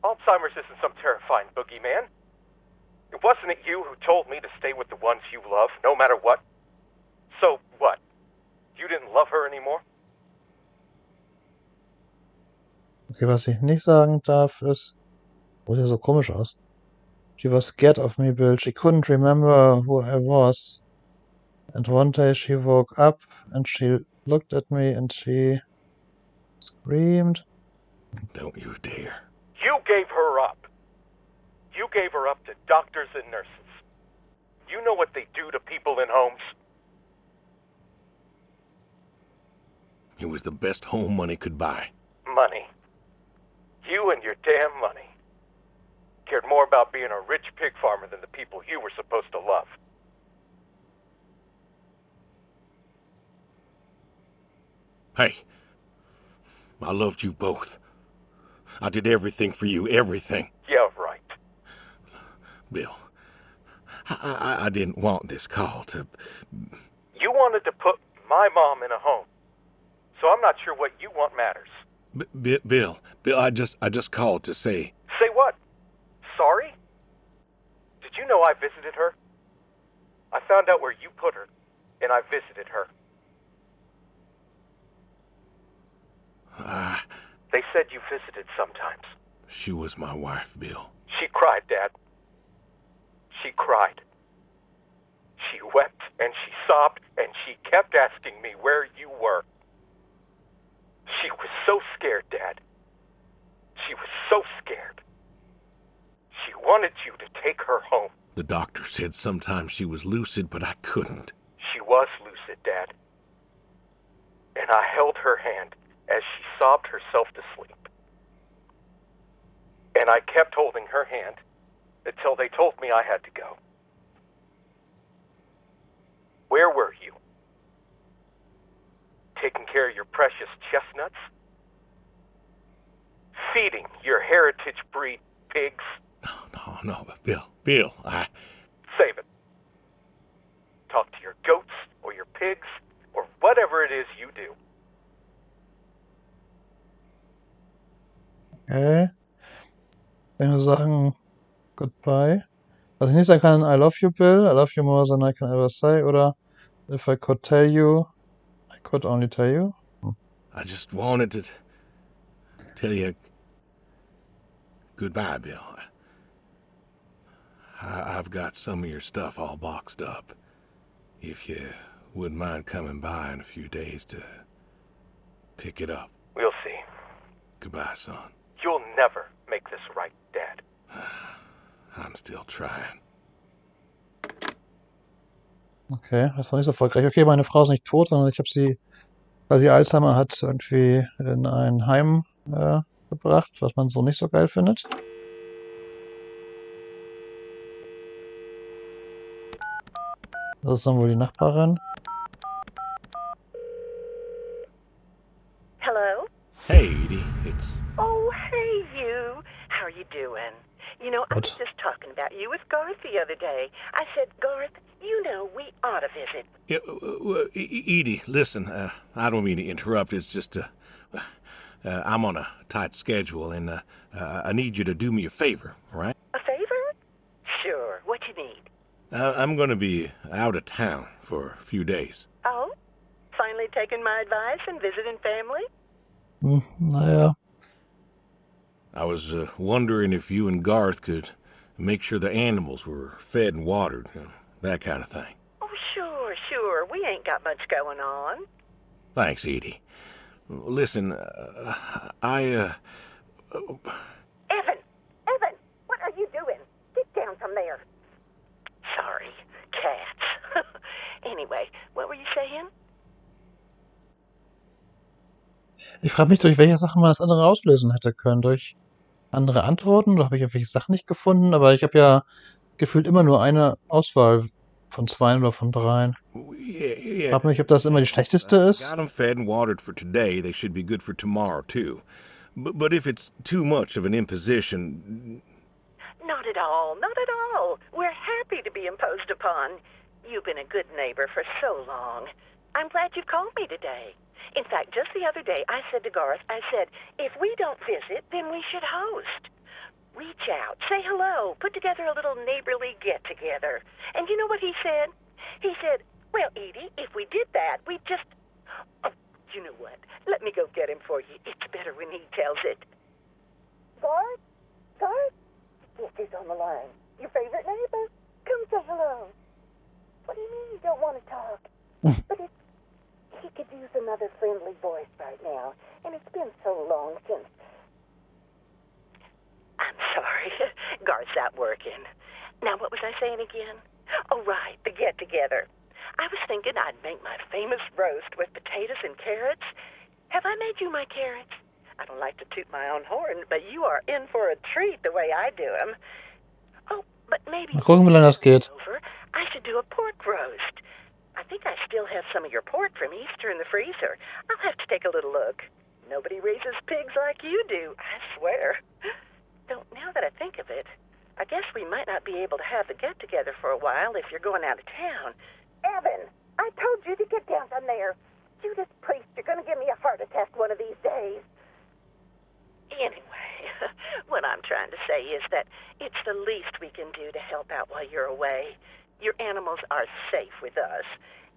Alzheimer's isn't some terrifying boogeyman. Wasn't it you who told me to stay with the ones you love, no matter what? love her anymore? Okay, was ich nicht sagen darf, ist... Oh, sieht so komisch aus. She was scared of me, Bill. She couldn't remember who I was. And one day she woke up and she looked at me and she screamed. Don't you dare. You gave her up. You gave her up to doctors and nurses. You know what they do to people in homes? It was the best home money could buy. Money. You and your damn money. Cared more about being a rich pig farmer than the people you were supposed to love. Hey, I loved you both. I did everything for you, everything. Yeah, right. Bill, I didn't want this call to... You wanted to put my mom in a home. So I'm not sure what you want matters. Bill, I just called to say... Say what? Sorry? Did you know I visited her? I found out where you put her, and I visited her. They said you visited sometimes. She was my wife, Bill. She cried, Dad. She cried. She wept and she sobbed and she kept asking me where you were. She was so scared, Dad. She was so scared. She wanted you to take her home. The doctor said sometimes she was lucid, but I couldn't. She was lucid, Dad. And I held her hand as she sobbed herself to sleep. And I kept holding her hand until they told me I had to go. Where were you? Taking care of your precious chestnuts? Feeding your heritage breed pigs? No, Bill, Save it. Talk to your goats or your pigs or whatever it is you do. Okay. Wenn wir sagen goodbye. Was ich nicht sagen kann, I love you, Bill. I love you more than I can ever say. Oder if I could tell you, I could only tell you. I just wanted to tell you goodbye, Bill. I've got some of your stuff all boxed up. If you wouldn't mind coming by in a few days to pick it up. We'll see. Goodbye, son. You'll never make this right, Dad. I'm still trying. Okay, das war nicht so erfolgreich. Okay, meine Frau ist nicht tot, sondern ich habe sie, weil sie Alzheimer hat, irgendwie in ein Heim gebracht, was man so nicht so geil findet. Das ist dann wohl die Nachbarin. Hello? Hey, Edie, it's... Oh, hey, you. How are you doing? You know, I was What? just talking about you with Garth the other day. I said, Garth, you know, we ought to visit. Yeah, Edie, listen, I don't mean to interrupt. It's just, I'm on a tight schedule, and I need you to do me a favor, all right? A favor? Sure. What you need? I'm going to be out of town for a few days. Oh? Finally taking my advice and visiting family? Naja, I was wondering if you and Garth could make sure the animals were fed and watered, you know, that kind of thing. Oh, sure. We ain't got much going on. Thanks, Edie. Listen, Evan, what are you doing? Get down from there. Sorry, cats. Anyway, what were you saying? ich frage mich, durch welche Sachen man das andere auslösen hätte können. Durch andere Antworten? Oder habe ich irgendwelche Sachen nicht gefunden? Aber ich habe ja gefühlt immer nur eine Auswahl von 2 oder von 3. yeah. Frag mich, ob das immer die schlechteste ist. Got them fed and watered for today. They should be good for tomorrow, too. But if it's too much of an imposition... Not at all. We're happy to be imposed upon. You've been a good neighbor for so long. I'm glad you called me today. In fact, just the other day, I said to Garth, I said, if we don't visit, then we should host. Reach out, say hello, put together a little neighborly get-together. And you know what he said? He said, well, Edie, if we did that, we'd just... Oh, Let me go get him for you. It's better when he tells it. Garth? Garth? Yes, he's on the line. Your favorite neighbor? Come say hello. What do you mean you don't want to talk? But he could use another friendly voice right now. And it's been so long since... I'm sorry. Garth's out working. Now, what was I saying again? Oh, right, the get-together. I was thinking I'd make my famous roast with potatoes and carrots. Have I made you my carrots? I don't like to toot my own horn, but you are in for a treat the way I do them. Oh, but maybe... Mal gucken, wie lange das geht. Over, I should do a pork roast. I think I still have some of your pork from Easter in the freezer. I'll have to take a little look. Nobody raises pigs like you do, I swear. Though, now that I think of it, I guess we might not be able to have the get-together for a while if you're going out of town. Evan, I told you to get down from there. Judas Priest, you're going to give me a heart attack one of these days. Anyway, what I'm trying to say is that it's the least we can do to help out while you're away. Your animals are safe with us.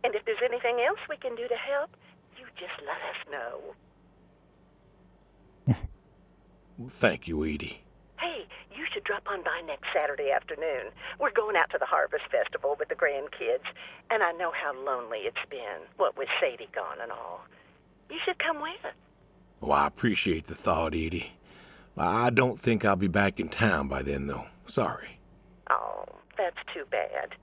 And if there's anything else we can do to help, you just let us know. Thank you, Edie. Hey, you should drop on by next Saturday afternoon. We're going out to the Harvest Festival with the grandkids, and I know how lonely it's been, what with Sadie gone and all. You should come with. Well, I appreciate the thought, Edie. I don't think I'll be back in town by then, though. Sorry. Oh, that's too bad.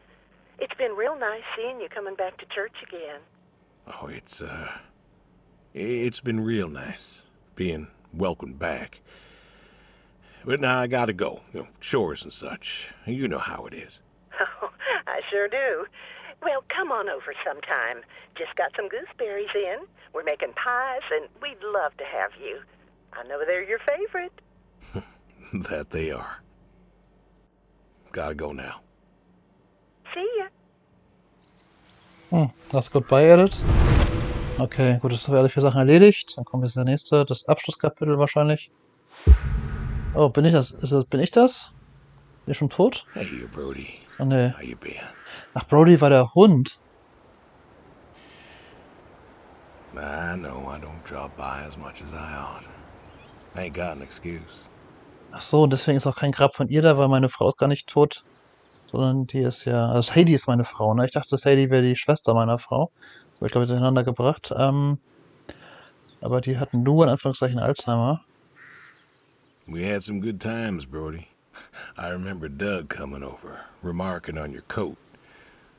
It's been real nice seeing you coming back to church again. Oh, it's been real nice being welcomed back. But now I gotta go. Chores and such. You know how it is. Oh, I sure do. Well, come on over sometime. Just got some gooseberries in. We're making pies, and we'd love to have you. I know they're your favorite. That they are. Gotta go now. See ya. Das Goodbye Edit. Okay, gut, jetzt haben wir alle 4 Sachen erledigt. Dann kommt jetzt der nächste, das Abschlusskapitel wahrscheinlich. Oh, bin ich das? Bin ich das? Bin ich schon tot? Hey, here, Brody. Oh, nee. How you been? Ach, Brody war der Hund. I know I don't drop by as much as I ought. I ain't got an excuse. Ach so, deswegen ist auch kein Grab von ihr da, weil meine Frau ist gar nicht tot. Sondern die ist ja... Also Sadie ist meine Frau, ne? Ich dachte, Sadie wäre die Schwester meiner Frau. Das habe ich, glaube ich, durcheinander gebracht. Aber die hatten nur in Anführungszeichen Alzheimer. We had some good times, Brody. I remember Doug coming over, remarking on your coat.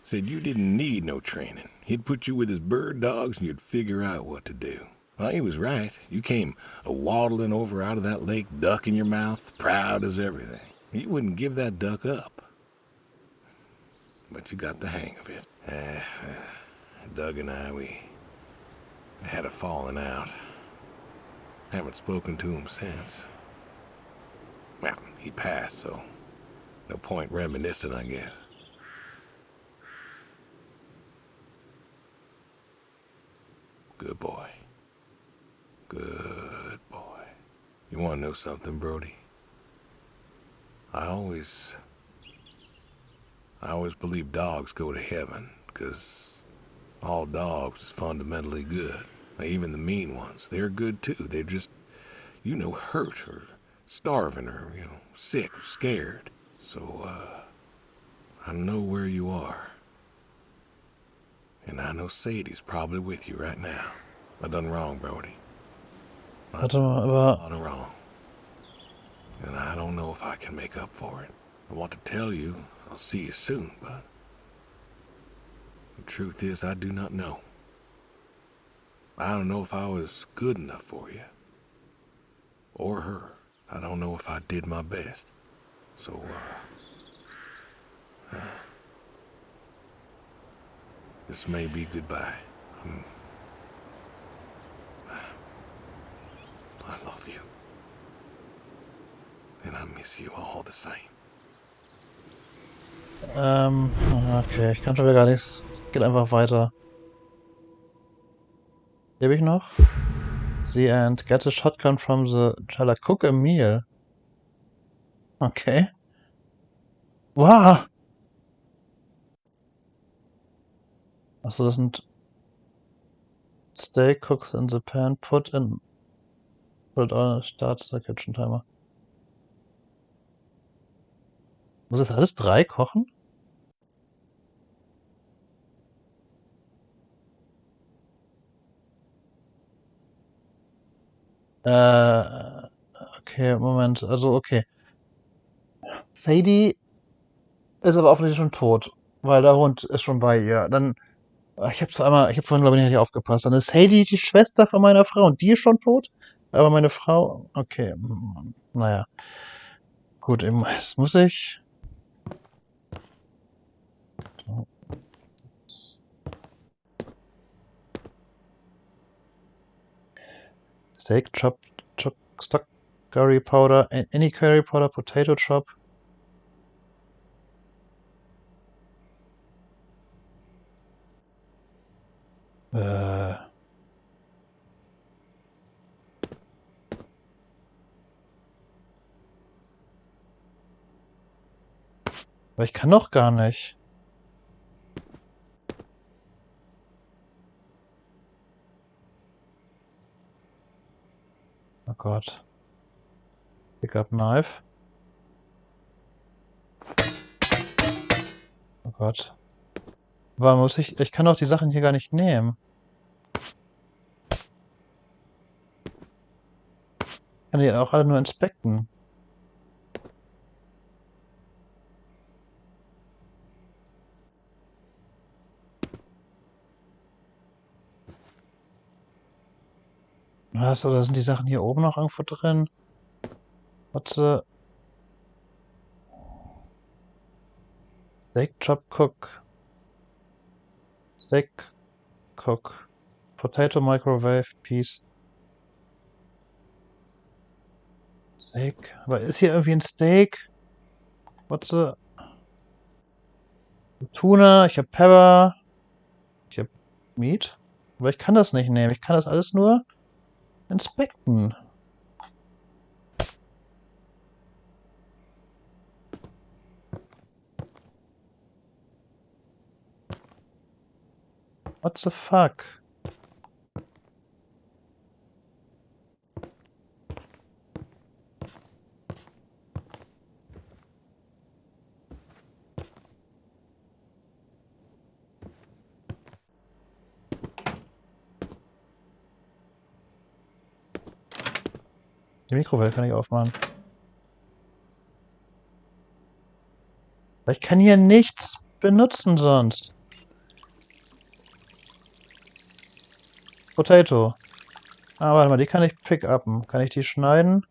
Said you didn't need no training. He'd put you with his bird dogs and you'd figure out what to do. Well, he was right. You came a-waddling over out of that lake, duck in your mouth, proud as everything. You wouldn't give that duck up. But you got the hang of it. Doug and I, we had a falling out. Haven't spoken to him since. Well, he passed, so no point reminiscing, I guess. Good boy. Good boy. You want to know something, Brody? I always believe dogs go to heaven, because all dogs is fundamentally good. Even the mean ones, they're good too. They're just, hurt or starving or, sick or scared. So, I know where you are. And I know Sadie's probably with you right now. I done wrong, Brody. Warte mal, aber... I done wrong. And I don't know if I can make up for it. I want to tell you I'll see you soon, but the truth is I do not know. I don't know if I was good enough for you. Or her. I don't know if I did my best. So, this may be goodbye. I love you. And I miss you all the same. Okay, ich kann schon wieder gar nichts. Es geht einfach weiter. Lebe ich noch? The end. Get a shotgun from the... Shall I cook a meal? Okay. Wow! Achso, das sind Steak cooks in the pan, put on, starts the kitchen timer. Muss das alles 3 kochen? Okay, Moment, also okay. Sadie ist aber offensichtlich schon tot, weil der Hund ist schon bei ihr. Dann, ich habe vorhin glaube ich nicht aufgepasst. Dann ist Sadie die Schwester von meiner Frau und die ist schon tot. Aber meine Frau, okay, naja. Gut, jetzt muss ich. Steak, stock curry powder, any curry powder, potato chop. Aber ich kann doch gar nicht. Oh Gott. Pick up knife. Oh Gott. Aber muss ich kann doch die Sachen hier gar nicht nehmen. Ich kann die auch alle nur inspekten. Was, oder sind die Sachen hier oben noch irgendwo drin? Warte. Steak chop cook. Steak cook. Potato microwave piece. Steak. Aber ist hier irgendwie ein Steak? Warte. Tuna, ich habe Pepper. Ich habe Meat. Aber ich kann das nicht nehmen. Ich kann das alles nur inspekten. What the fuck? Die Mikrowelle kann ich aufmachen. Aber ich kann hier nichts benutzen sonst. Potato. Ah, warte mal, die kann ich pick-upen. Kann ich die schneiden?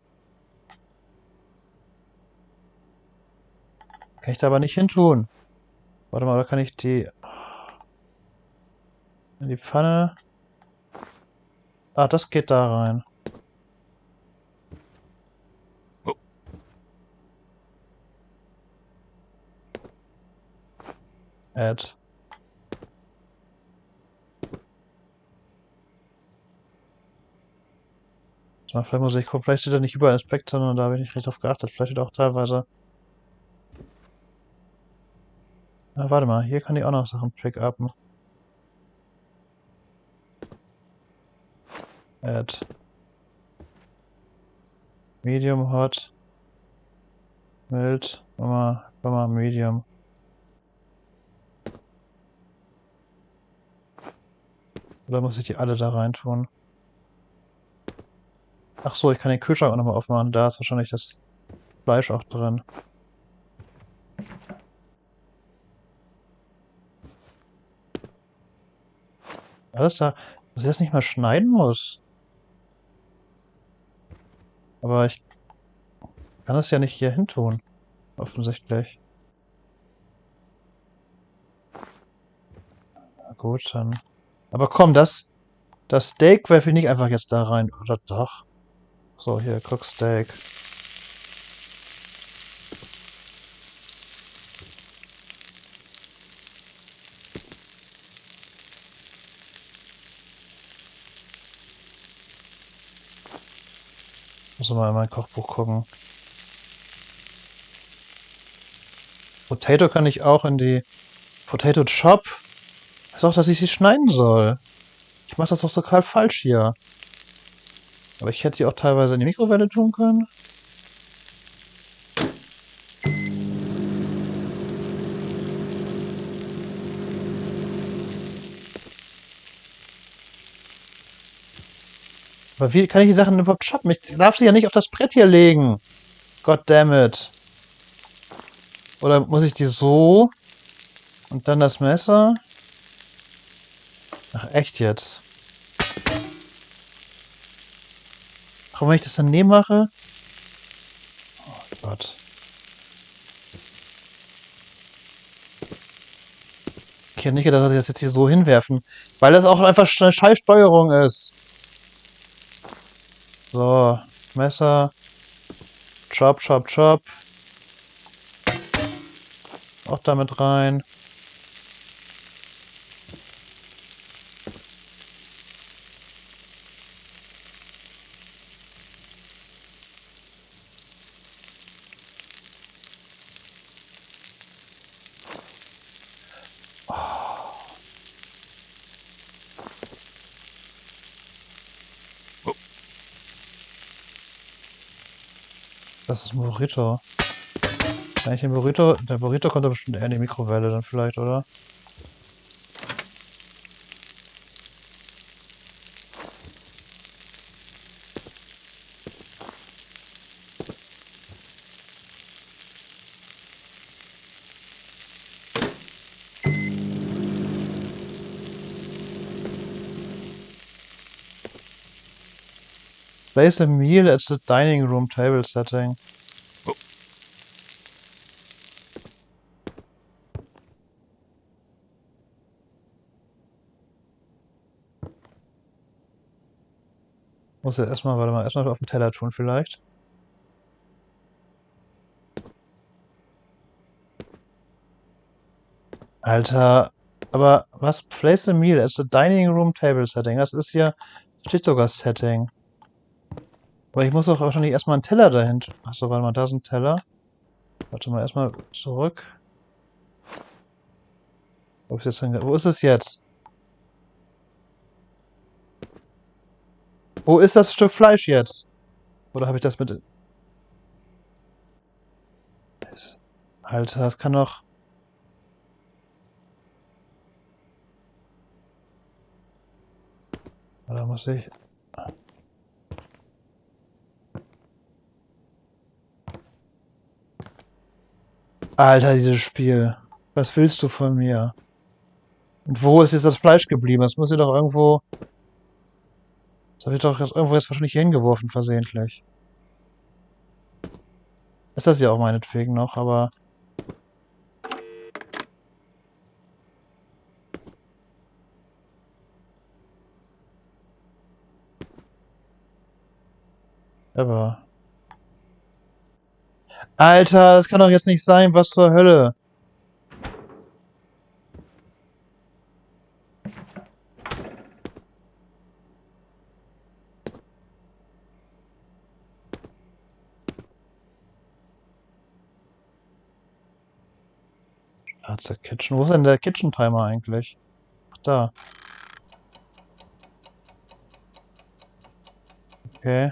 Kann ich da aber nicht hin tun. Warte mal, oder kann ich die in die Pfanne? Ah, das geht da rein. Add. Na, vielleicht muss ich gucken, vielleicht steht da nicht überall Inspect, sondern da habe ich nicht richtig drauf geachtet. Vielleicht steht auch teilweise. Ah, warte mal, hier kann ich auch noch Sachen pick-upen. Add. Medium hot. Mild. Mach mal Medium. Oder muss ich die alle da rein tun? Ach so, ich kann den Kühlschrank auch nochmal aufmachen. Da ist wahrscheinlich das Fleisch auch drin. Alles da, dass ich das nicht mal schneiden muss. Aber ich kann das ja nicht hier hin tun. Offensichtlich. Na gut, dann. Aber komm, das Steak werfe ich nicht einfach jetzt da rein. Oder doch? So, hier, Cook Steak. Muss mal in mein Kochbuch gucken. Potato kann ich auch in die Potato Chop. Ich weiß auch, dass ich sie schneiden soll. Ich mache das doch total falsch hier. Aber ich hätte sie auch teilweise in die Mikrowelle tun können. Aber wie kann ich die Sachen überhaupt schaffen? Ich darf sie ja nicht auf das Brett hier legen. Goddammit. Oder muss ich die so? Und dann das Messer? Ach, echt jetzt? Auch wenn ich das daneben mache? Oh Gott. Ich hätte nicht gedacht, dass ich das jetzt hier so hinwerfen. Weil das auch einfach eine Scheißsteuerung ist. So, Messer. Chop, chop, chop. Auch damit rein. Das ist ein Burrito. Eigentlich ein Burrito. Der Burrito kommt doch bestimmt eher in die Mikrowelle dann vielleicht, oder? Place a meal at the dining room table setting. Muss jetzt erstmal, warte mal, erstmal auf den Teller tun vielleicht. Alter, aber was? Place a meal at the dining room table setting. Das ist hier, steht sogar Setting. Aber ich muss doch wahrscheinlich erstmal einen Teller dahin. Achso, warte mal, da ist ein Teller. Warte mal, erstmal zurück. Wo ist es jetzt? Wo ist das Stück Fleisch jetzt? Oder habe ich das mit... Alter, das kann doch... Da muss ich... Alter, dieses Spiel. Was willst du von mir? Und wo ist jetzt das Fleisch geblieben? Das muss ich doch irgendwo... Das habe ich doch jetzt irgendwo jetzt wahrscheinlich hier hingeworfen, versehentlich. Ist das ja auch meinetwegen noch, aber... Aber... Alter, das kann doch jetzt nicht sein, was zur Hölle? Hat's der Kitchen? Wo ist denn der Kitchen-Timer eigentlich? Ach, da. Okay.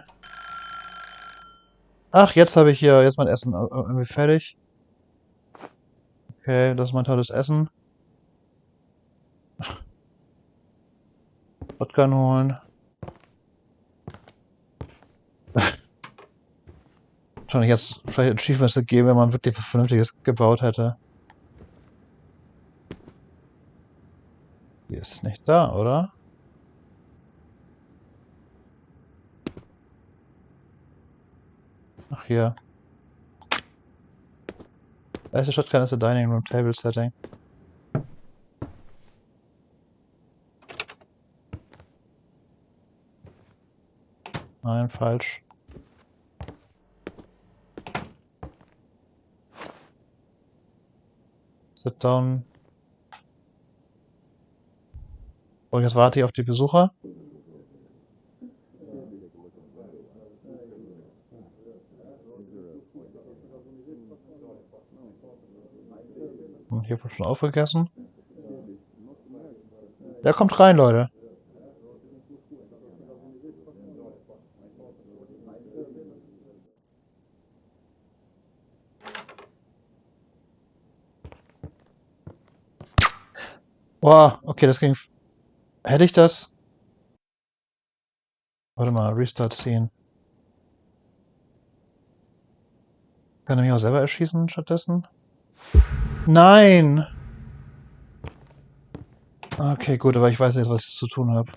Ach, jetzt habe ich hier, jetzt mein Essen irgendwie fertig. Okay, das ist mein tolles Essen. Shotgun holen. Wahrscheinlich jetzt vielleicht Achievements gegeben, wenn man wirklich was Vernünftiges gebaut hätte. Die ist nicht da, oder? Ach, hier. Erste Shotgun ist der Dining Room Table Setting. Nein, falsch. Sit down. Und jetzt warte ich auf die Besucher. Hier wird schon aufgegessen. Ja, kommt rein, Leute. Boah, okay, das ging. Hätte ich das. Warte mal, Restart ziehen. Kann er mich auch selber erschießen stattdessen? Nein! Okay, gut, aber ich weiß jetzt, was ich zu tun habe.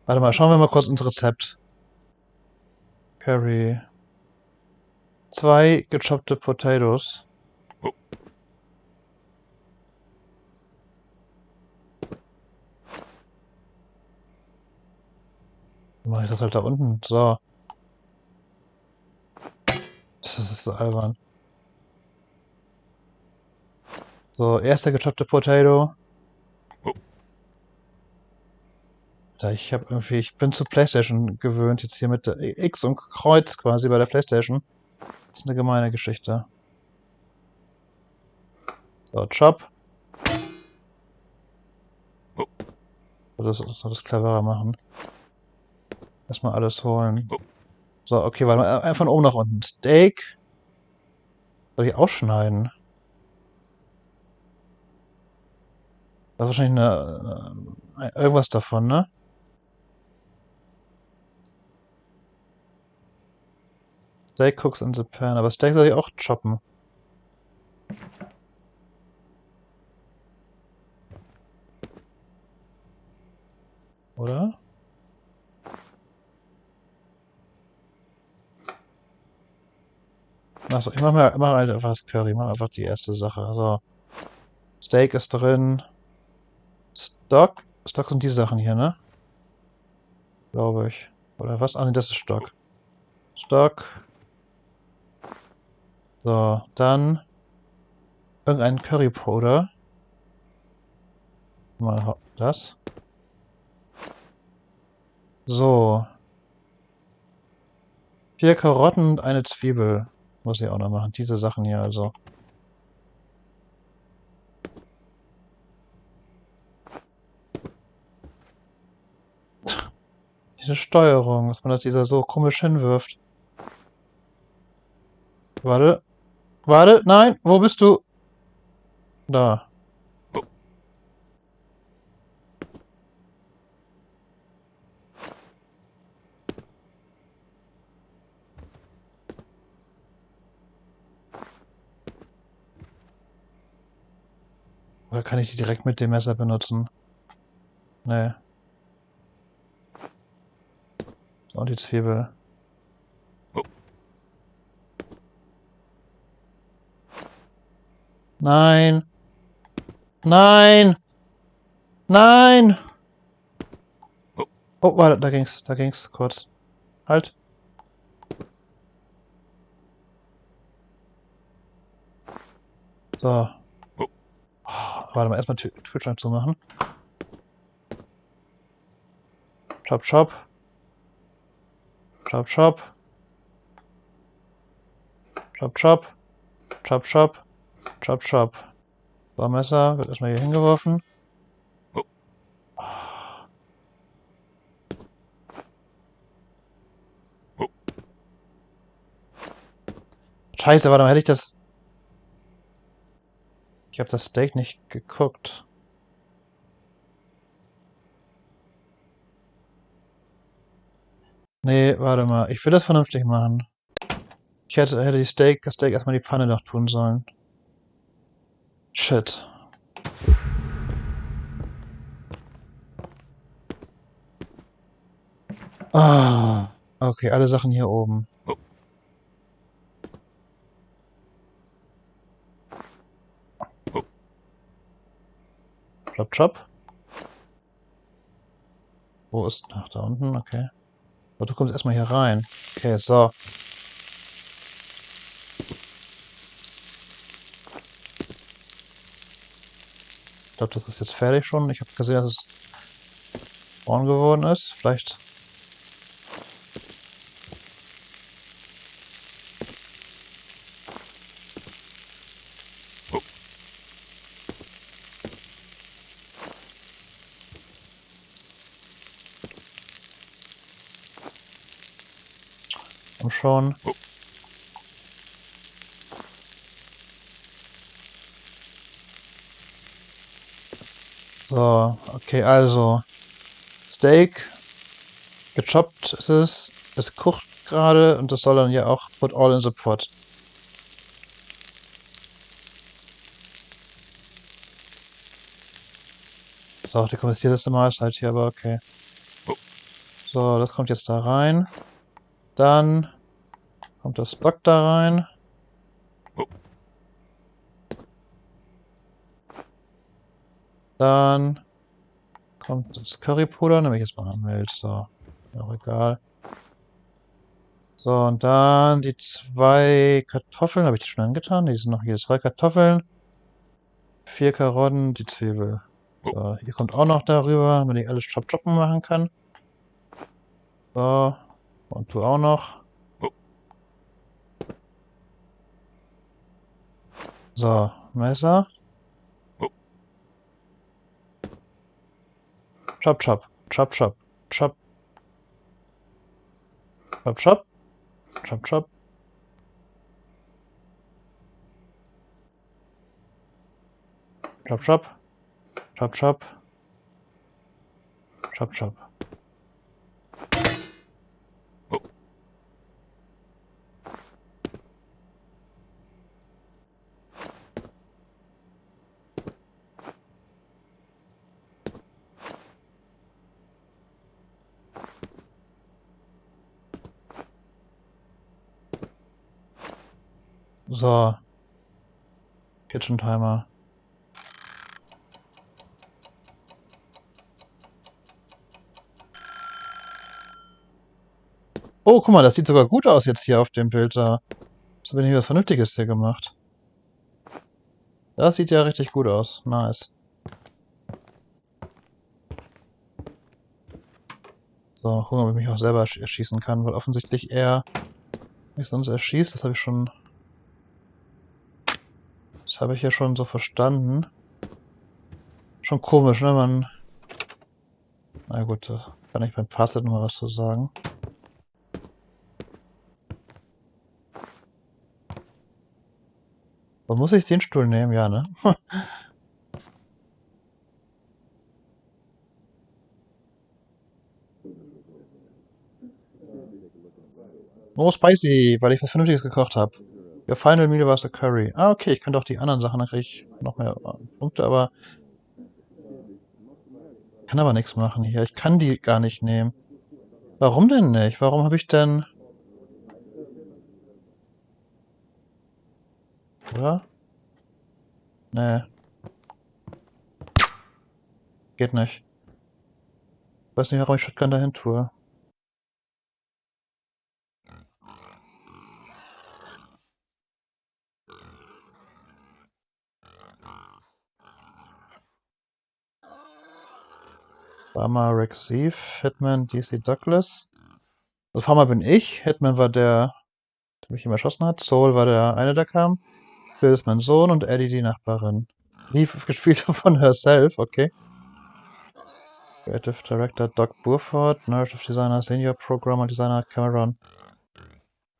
Warte mal, schauen wir mal kurz ins Rezept. Curry. 2 gechoppte Potatoes. Dann mache ich das halt da unten. So. Das ist so albern. So, erster gechoppte Potato. Ich bin zu PlayStation gewöhnt, jetzt hier mit der X und Kreuz quasi bei der PlayStation. Das ist eine gemeine Geschichte. So, Chop. Soll das cleverer machen. Erstmal alles holen. So, okay, warte mal, einfach von oben nach unten. Steak. Soll ich ausschneiden? Das ist wahrscheinlich irgendwas davon, ne? Steak cooks in the pan. Aber Steak soll ich auch choppen. Oder? Achso, ich mach halt einfach das Curry. Mach einfach die erste Sache. So. Steak ist drin. Stock. Stock sind die Sachen hier, ne? Glaube ich. Oder was? Ah, ne, das ist Stock. Stock. So, dann irgendein Curry Powder. Mal das. So. 4 Karotten und eine Zwiebel. Muss ich auch noch machen. Diese Sachen hier also. Diese Steuerung, dass man das dieser so komisch hinwirft. Warte. Warte, nein, wo bist du? Da. Oder kann ich die direkt mit dem Messer benutzen? Nee. Und die Zwiebel. Nein. Nein. Nein. Oh, warte, da ging's kurz. Halt. So. Oh, warte mal, erstmal Kühlschrank zumachen. Chop, chop. Chop, chop. Chop, chop. Chop, chop. Chop, chop. So, Messer wird erstmal hier hingeworfen. Scheiße, warte mal, hätte ich das... Ich habe das Steak nicht geguckt. Nee, warte mal. Ich will das vernünftig machen. Ich hätte das Steak erstmal in die Pfanne noch tun sollen. Shit. Ah. Okay, alle Sachen hier oben. Chop, chop. Wo ist... Ach, da unten, okay. Aber du kommst erstmal hier rein. Okay, so. Ich glaube, das ist jetzt fertig schon. Ich habe gesehen, dass es braun geworden ist. Vielleicht... Komm schon. So, okay, also. Steak. Gechoppt ist es. Es kocht gerade und das soll dann ja auch put all in the pot. Das ist auch die komplizierteste Mahlzeit hier, aber okay. So, das kommt jetzt da rein. Dann kommt das Stock da rein. Dann kommt das Currypuder, nehme ich jetzt mal an Milch. So, auch egal. So, und dann die 2 Kartoffeln. Habe ich die schon angetan? Die sind noch hier. 2 Kartoffeln. 4 Karotten, die Zwiebel. So, hier kommt auch noch darüber, damit ich alles choppen machen kann. So, und du auch noch. So, Messer. Chop, chop, chop, chop, chop. Chop, chop, chop, chop. Chop, chop, chop, chop. Chop, chop. So. Kitchen Timer. Oh, guck mal, das sieht sogar gut aus jetzt hier auf dem Bild da. So bin ich was Vernünftiges hier gemacht. Das sieht ja richtig gut aus. Nice. So, gucken, ob ich mich auch selber erschießen kann, weil offensichtlich er mich sonst erschießt. Das habe ich schon. Das habe ich ja schon so verstanden. Schon komisch, ne? Na gut, da kann ich beim Fazit noch mal was zu sagen. So, muss ich den Stuhl nehmen? Ja, ne? Oh, spicy, weil ich was Vernünftiges gekocht habe. Your final meal was a curry. Ah, okay, ich könnte auch die anderen Sachen, dann kriege ich noch mehr Punkte, aber ich kann aber nichts machen hier. Ich kann die gar nicht nehmen. Warum denn nicht? Warum habe ich denn... Oder? Nee. Geht nicht. Ich weiß nicht, warum ich Shotgun dahin tue. Farmer Rick Sieve, Hitman DC Douglas. Also Farmer bin ich, Hitman war der mich immer erschossen hat. Soul war der eine, der kam. Bill ist mein Sohn und Eddie die Nachbarin. Leaf gespielt von Herself, okay. Creative Director Doc Burford, Narrative Designer Senior Programmer Designer Cameron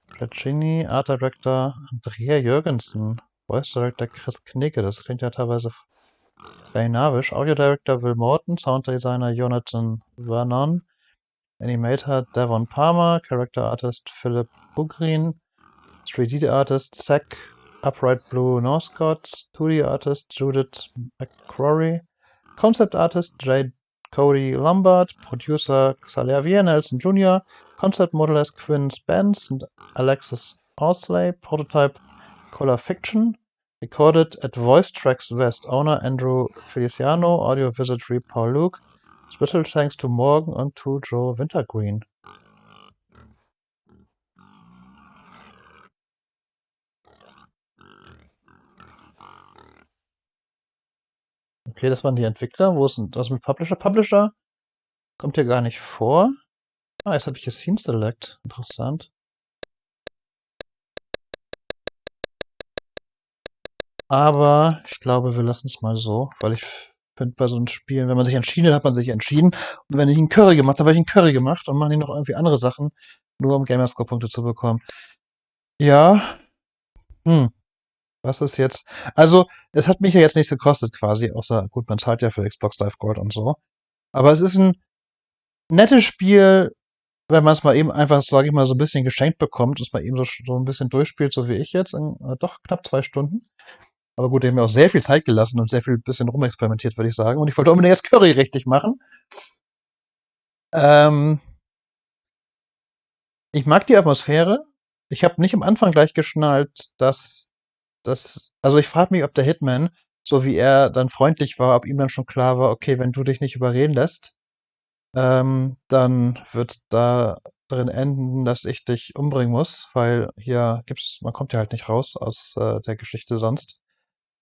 Placchini, Art Director Andrea Jürgensen, Voice Director Chris Knigge, das klingt ja teilweise skandinavisch. Audio Director Will Morton, Sound Designer Jonathan Vernon, Animator Devon Palmer, Character Artist Philip Bugrin, 3D Artist Zach Upright Blue Northcott, 2D Artist Judith McCrory, Concept Artist J. Cody Lombard, Producer Xavier Nelson Jr., Concept Model as Quinn Spence and Alexis Horsley, Prototype Color Fiction, recorded at Voice Tracks West, owner Andrew Feliciano, audio wizardry Paul Luke, special thanks to Morgan and to Joe Wintergreen. Okay, das waren die Entwickler. Wo ist denn das mit Publisher? Publisher kommt hier gar nicht vor. Ah, jetzt habe ich hier Scene Select. Interessant. Aber ich glaube, wir lassen es mal so, weil ich finde bei so einem Spielen, wenn man sich entschieden hat, hat man sich entschieden. Und wenn ich einen Curry gemacht habe, habe ich einen Curry gemacht und mache nicht noch irgendwie andere Sachen, nur um Gamerscore-Punkte zu bekommen. Ja, hm, was ist jetzt? Also, es hat mich ja jetzt nichts gekostet quasi, außer, gut, man zahlt ja für Xbox Live Gold und so. Aber es ist ein nettes Spiel, wenn man es mal eben einfach, sage ich mal, so ein bisschen geschenkt bekommt, dass man eben so ein bisschen durchspielt, so wie ich jetzt, in doch knapp 2 Stunden. Aber gut, die haben mir auch sehr viel Zeit gelassen und sehr viel bisschen rumexperimentiert, würde ich sagen. Und ich wollte unbedingt das Curry richtig machen. Ähm, ich mag die Atmosphäre. Ich habe nicht am Anfang gleich geschnallt, dass das. Also ich frage mich, ob der Hitman, so wie er dann freundlich war, ob ihm dann schon klar war, okay, wenn du dich nicht überreden lässt, dann wird da drin enden, dass ich dich umbringen muss, weil hier gibt's, man kommt ja halt nicht raus aus der Geschichte sonst.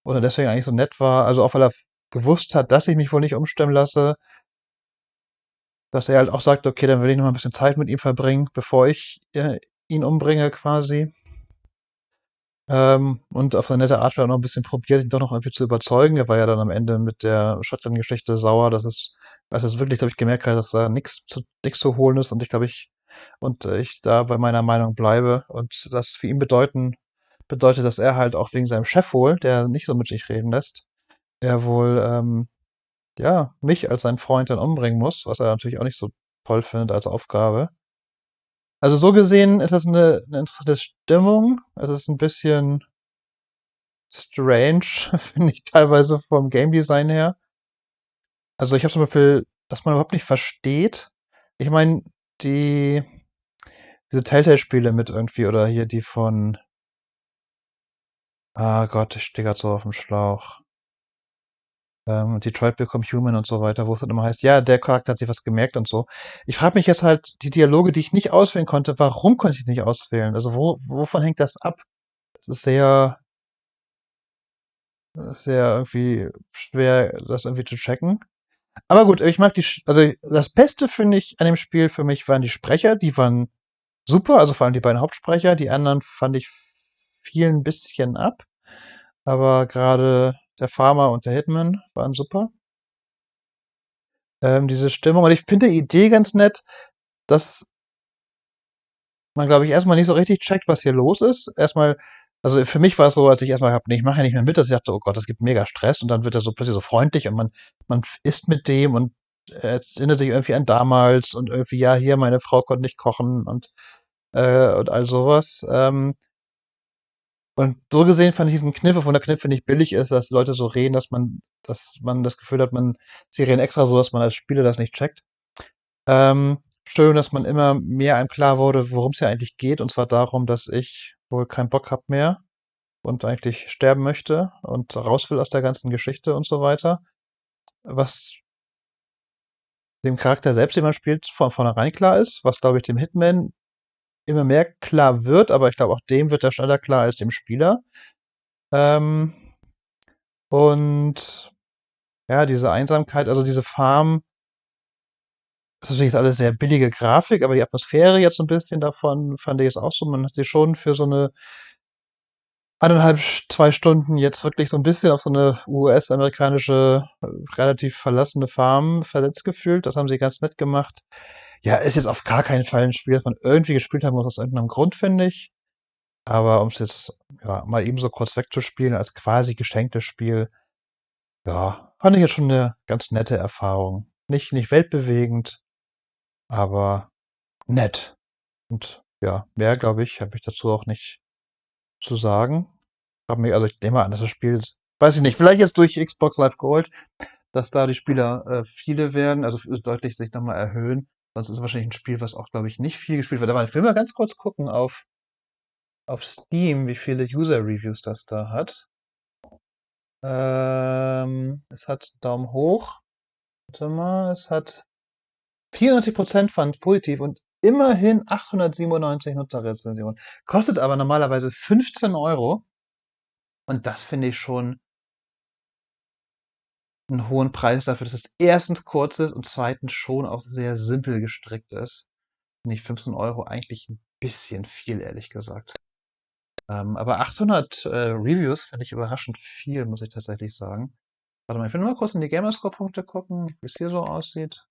Oder deswegen eigentlich so nett war, also auch weil er gewusst hat, dass ich mich wohl nicht umstimmen lasse, dass er halt auch sagt, okay, dann will ich noch mal ein bisschen Zeit mit ihm verbringen, bevor ich ihn umbringe quasi. Und auf seine nette Art hat er noch ein bisschen probiert, ihn doch noch irgendwie zu überzeugen. Er war ja dann am Ende mit der Shotgun-Geschichte sauer, als es wirklich, glaube ich, gemerkt hat, dass da nix zu holen ist und ich da bei meiner Meinung bleibe. Und das für ihn bedeutet, dass er halt auch wegen seinem Chef wohl, der nicht so mit sich reden lässt, er wohl, ja, mich als seinen Freund dann umbringen muss, was er natürlich auch nicht so toll findet als Aufgabe. Also so gesehen ist das eine interessante Stimmung. Es ist ein bisschen strange, finde ich teilweise vom Game Design her. Also ich habe zum Beispiel, dass man überhaupt nicht versteht. Ich meine, die, diese Telltale-Spiele mit irgendwie, oder hier die von, ah Gott, ich stehe gerade so auf dem Schlauch. Detroit Become Human und so weiter, wo es dann immer heißt, ja, der Charakter hat sich was gemerkt und so. Ich frage mich jetzt halt, die Dialoge, die ich nicht auswählen konnte, warum konnte ich die nicht auswählen? Also wovon hängt das ab? Es ist sehr irgendwie schwer, das irgendwie zu checken. Aber gut, ich mag also das Beste finde ich an dem Spiel für mich waren die Sprecher, die waren super, also vor allem die beiden Hauptsprecher. Die anderen fand ich fielen ein bisschen ab, aber gerade der Farmer und der Hitman waren super. Diese Stimmung, und ich finde die Idee ganz nett, dass man, glaube ich, erstmal nicht so richtig checkt, was hier los ist. Erstmal, also für mich war es so, als ich erstmal habe, nee, ich mache ja nicht mehr mit, dass ich dachte, oh Gott, das gibt mega Stress, und dann wird er so plötzlich so freundlich und man isst mit dem und erinnert sich irgendwie an damals und irgendwie, ja, hier, meine Frau konnte nicht kochen und all sowas. Und so gesehen fand ich diesen Kniff, obwohl der Kniff nicht billig ist, dass Leute so reden, dass man das Gefühl hat, sie reden extra so, dass man als Spieler das nicht checkt. Ähm, schön, dass man immer mehr einem klar wurde, worum es ja eigentlich geht. Und zwar darum, dass ich wohl keinen Bock habe mehr und eigentlich sterben möchte und raus will aus der ganzen Geschichte und so weiter. Was dem Charakter selbst, den man spielt, von vornherein klar ist, was, glaube ich, dem Hitman immer mehr klar wird, aber ich glaube, auch dem wird er schneller klar als dem Spieler. Ähm, und ja, diese Einsamkeit, also diese Farm, das ist natürlich jetzt alles sehr billige Grafik, aber die Atmosphäre jetzt so ein bisschen davon fand ich jetzt auch so, man hat sie schon für so eine 1,5, 2 Stunden jetzt wirklich so ein bisschen auf so eine US-amerikanische, relativ verlassene Farm versetzt gefühlt. Das haben sie ganz nett gemacht. Ja, ist jetzt auf gar keinen Fall ein Spiel, das man irgendwie gespielt haben muss aus irgendeinem Grund, finde ich. Aber um es jetzt, ja, mal eben so kurz wegzuspielen als quasi geschenktes Spiel, ja, fand ich jetzt schon eine ganz nette Erfahrung. Nicht weltbewegend, aber nett. Und ja, mehr, glaube ich, habe ich dazu auch nicht zu sagen. Also ich nehme an, dass das Spiel, weiß ich nicht, vielleicht jetzt durch Xbox Live Gold, dass da die Spieler viele werden, also deutlich sich nochmal erhöhen. Sonst ist es wahrscheinlich ein Spiel, was auch, glaube ich, nicht viel gespielt wird. Aber ich will mal ganz kurz gucken auf Steam, wie viele User-Reviews das da hat. Es hat Daumen hoch. Warte mal, es hat 94% fand positiv und immerhin 897 Nutzerrezensionen. Kostet aber normalerweise 15 Euro. Und das finde ich schon einen hohen Preis dafür, dass es erstens kurz ist und zweitens schon auch sehr simpel gestrickt ist. Finde ich 15 Euro eigentlich ein bisschen viel, ehrlich gesagt. Aber 800 Reviews finde ich überraschend viel, muss ich tatsächlich sagen. Warte mal, ich will nur mal kurz in die Gamerscore-Punkte gucken, wie es hier so aussieht.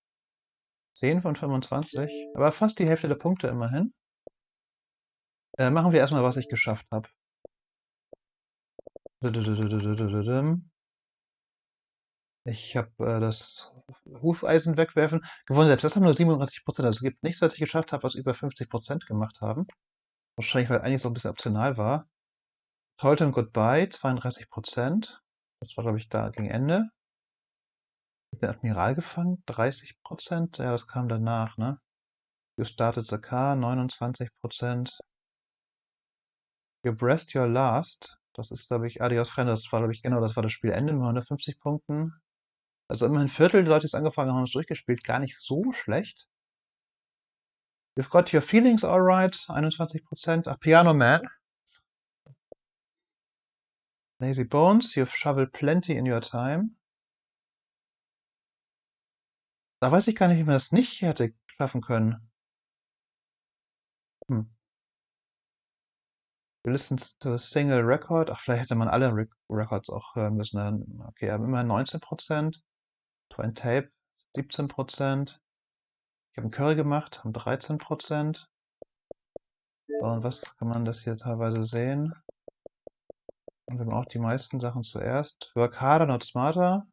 10 von 25, aber fast die Hälfte der Punkte immerhin. Machen wir erstmal, was ich geschafft habe. Ich habe das Hufeisen wegwerfen gewonnen. Selbst das haben nur 37%. Also es gibt nichts, was ich geschafft habe, was über 50% gemacht haben. Wahrscheinlich, weil einiges so ein bisschen optional war. Told him goodbye, 32%. Das war, glaube ich, da gegen Ende. Ich habe den Admiral gefangen, 30%. Ja, das kam danach, ne? You started the car, 29%. You breast your last. Das ist, glaube ich, Adios, Freunde. Das war, glaube ich, genau, das war das Spielende mit 150 Punkten. Also immerhin ein Viertel der Leute, die es angefangen haben, haben es durchgespielt. Gar nicht so schlecht. You've got your feelings alright, 21%. Ach, Piano Man. Lazy Bones, you've shoveled plenty in your time. Da weiß ich gar nicht, wie man das nicht hätte schaffen können. Hm. You listened to a single record. Ach, vielleicht hätte man alle Records auch hören müssen. Okay, aber immerhin 19%. Twin Tape, 17%. Ich habe einen Curry gemacht, haben 13%. Und was kann man das hier teilweise sehen? Und wir haben auch die meisten Sachen zuerst. Work harder, not smarter.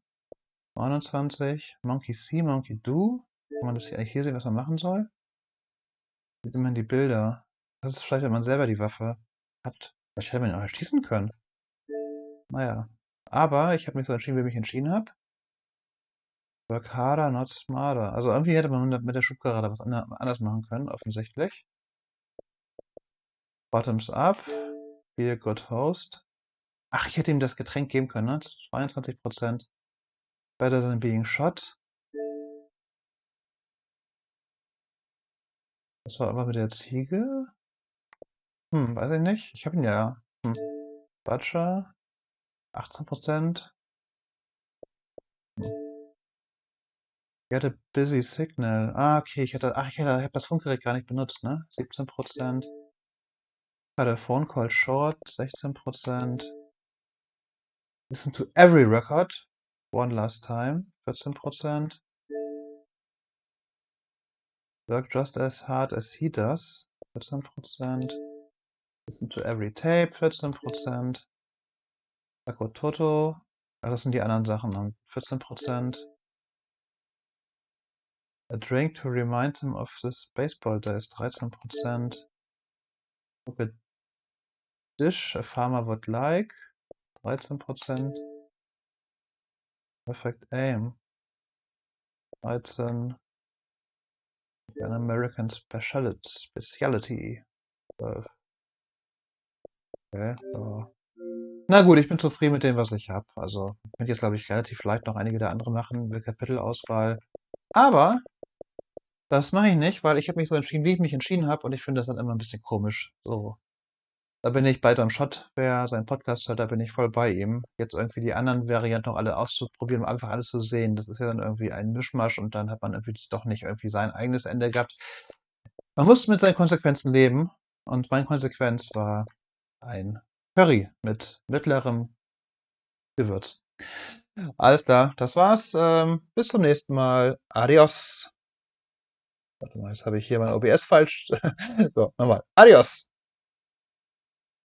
29. Monkey see, monkey do. Kann man das hier eigentlich hier sehen, was man machen soll? Sieht immerhin die Bilder. Das ist vielleicht, wenn man selber die Waffe hat. Vielleicht hätte man ihn auch erschießen können. Naja. Aber ich habe mich so entschieden, wie ich mich entschieden habe. Work harder, not smarter. Also irgendwie hätte man mit der Schubkarre was anders machen können, offensichtlich. Bottoms up. Be a good host. Ach, ich hätte ihm das Getränk geben können, ne? 22%. Better than being shot. Das war aber mit der Ziege. Weiß ich nicht. Ich habe ihn ja. Butcher. 18%. Ich hatte Busy Signal. Ah, okay. Ich habe das Funkgerät gar nicht benutzt, ne? 17%. Hatte Phone Call Short. 16%. Listen to every record. One last time. 14%. Work just as hard as he does. 14%. Listen to every tape. 14%. Taco Toto. Also das sind die anderen Sachen. Und 14%. A drink to remind him of this baseball days. 13%. Look at dish a farmer would like. 13%. Perfect aim. 13. An American Speciality. 12. Okay, so. Na gut, ich bin zufrieden mit dem, was ich habe. Also, ich könnte jetzt, glaube ich, relativ leicht noch einige der anderen machen, mit Kapitelauswahl. Aber das mache ich nicht, weil ich habe mich so entschieden, wie ich mich entschieden habe, und ich finde das dann immer ein bisschen komisch. So. Da bin ich bei Dom Schott, wer seinen Podcast hört, da bin ich voll bei ihm. Jetzt irgendwie die anderen Varianten noch alle auszuprobieren, um einfach alles zu sehen. Das ist ja dann irgendwie ein Mischmasch und dann hat man irgendwie doch nicht irgendwie sein eigenes Ende gehabt. Man muss mit seinen Konsequenzen leben und meine Konsequenz war ein Curry mit mittlerem Gewürz. Alles klar, das war's. Bis zum nächsten Mal. Adios. Warte mal, jetzt habe ich hier mein OBS falsch. So, nochmal. Adios.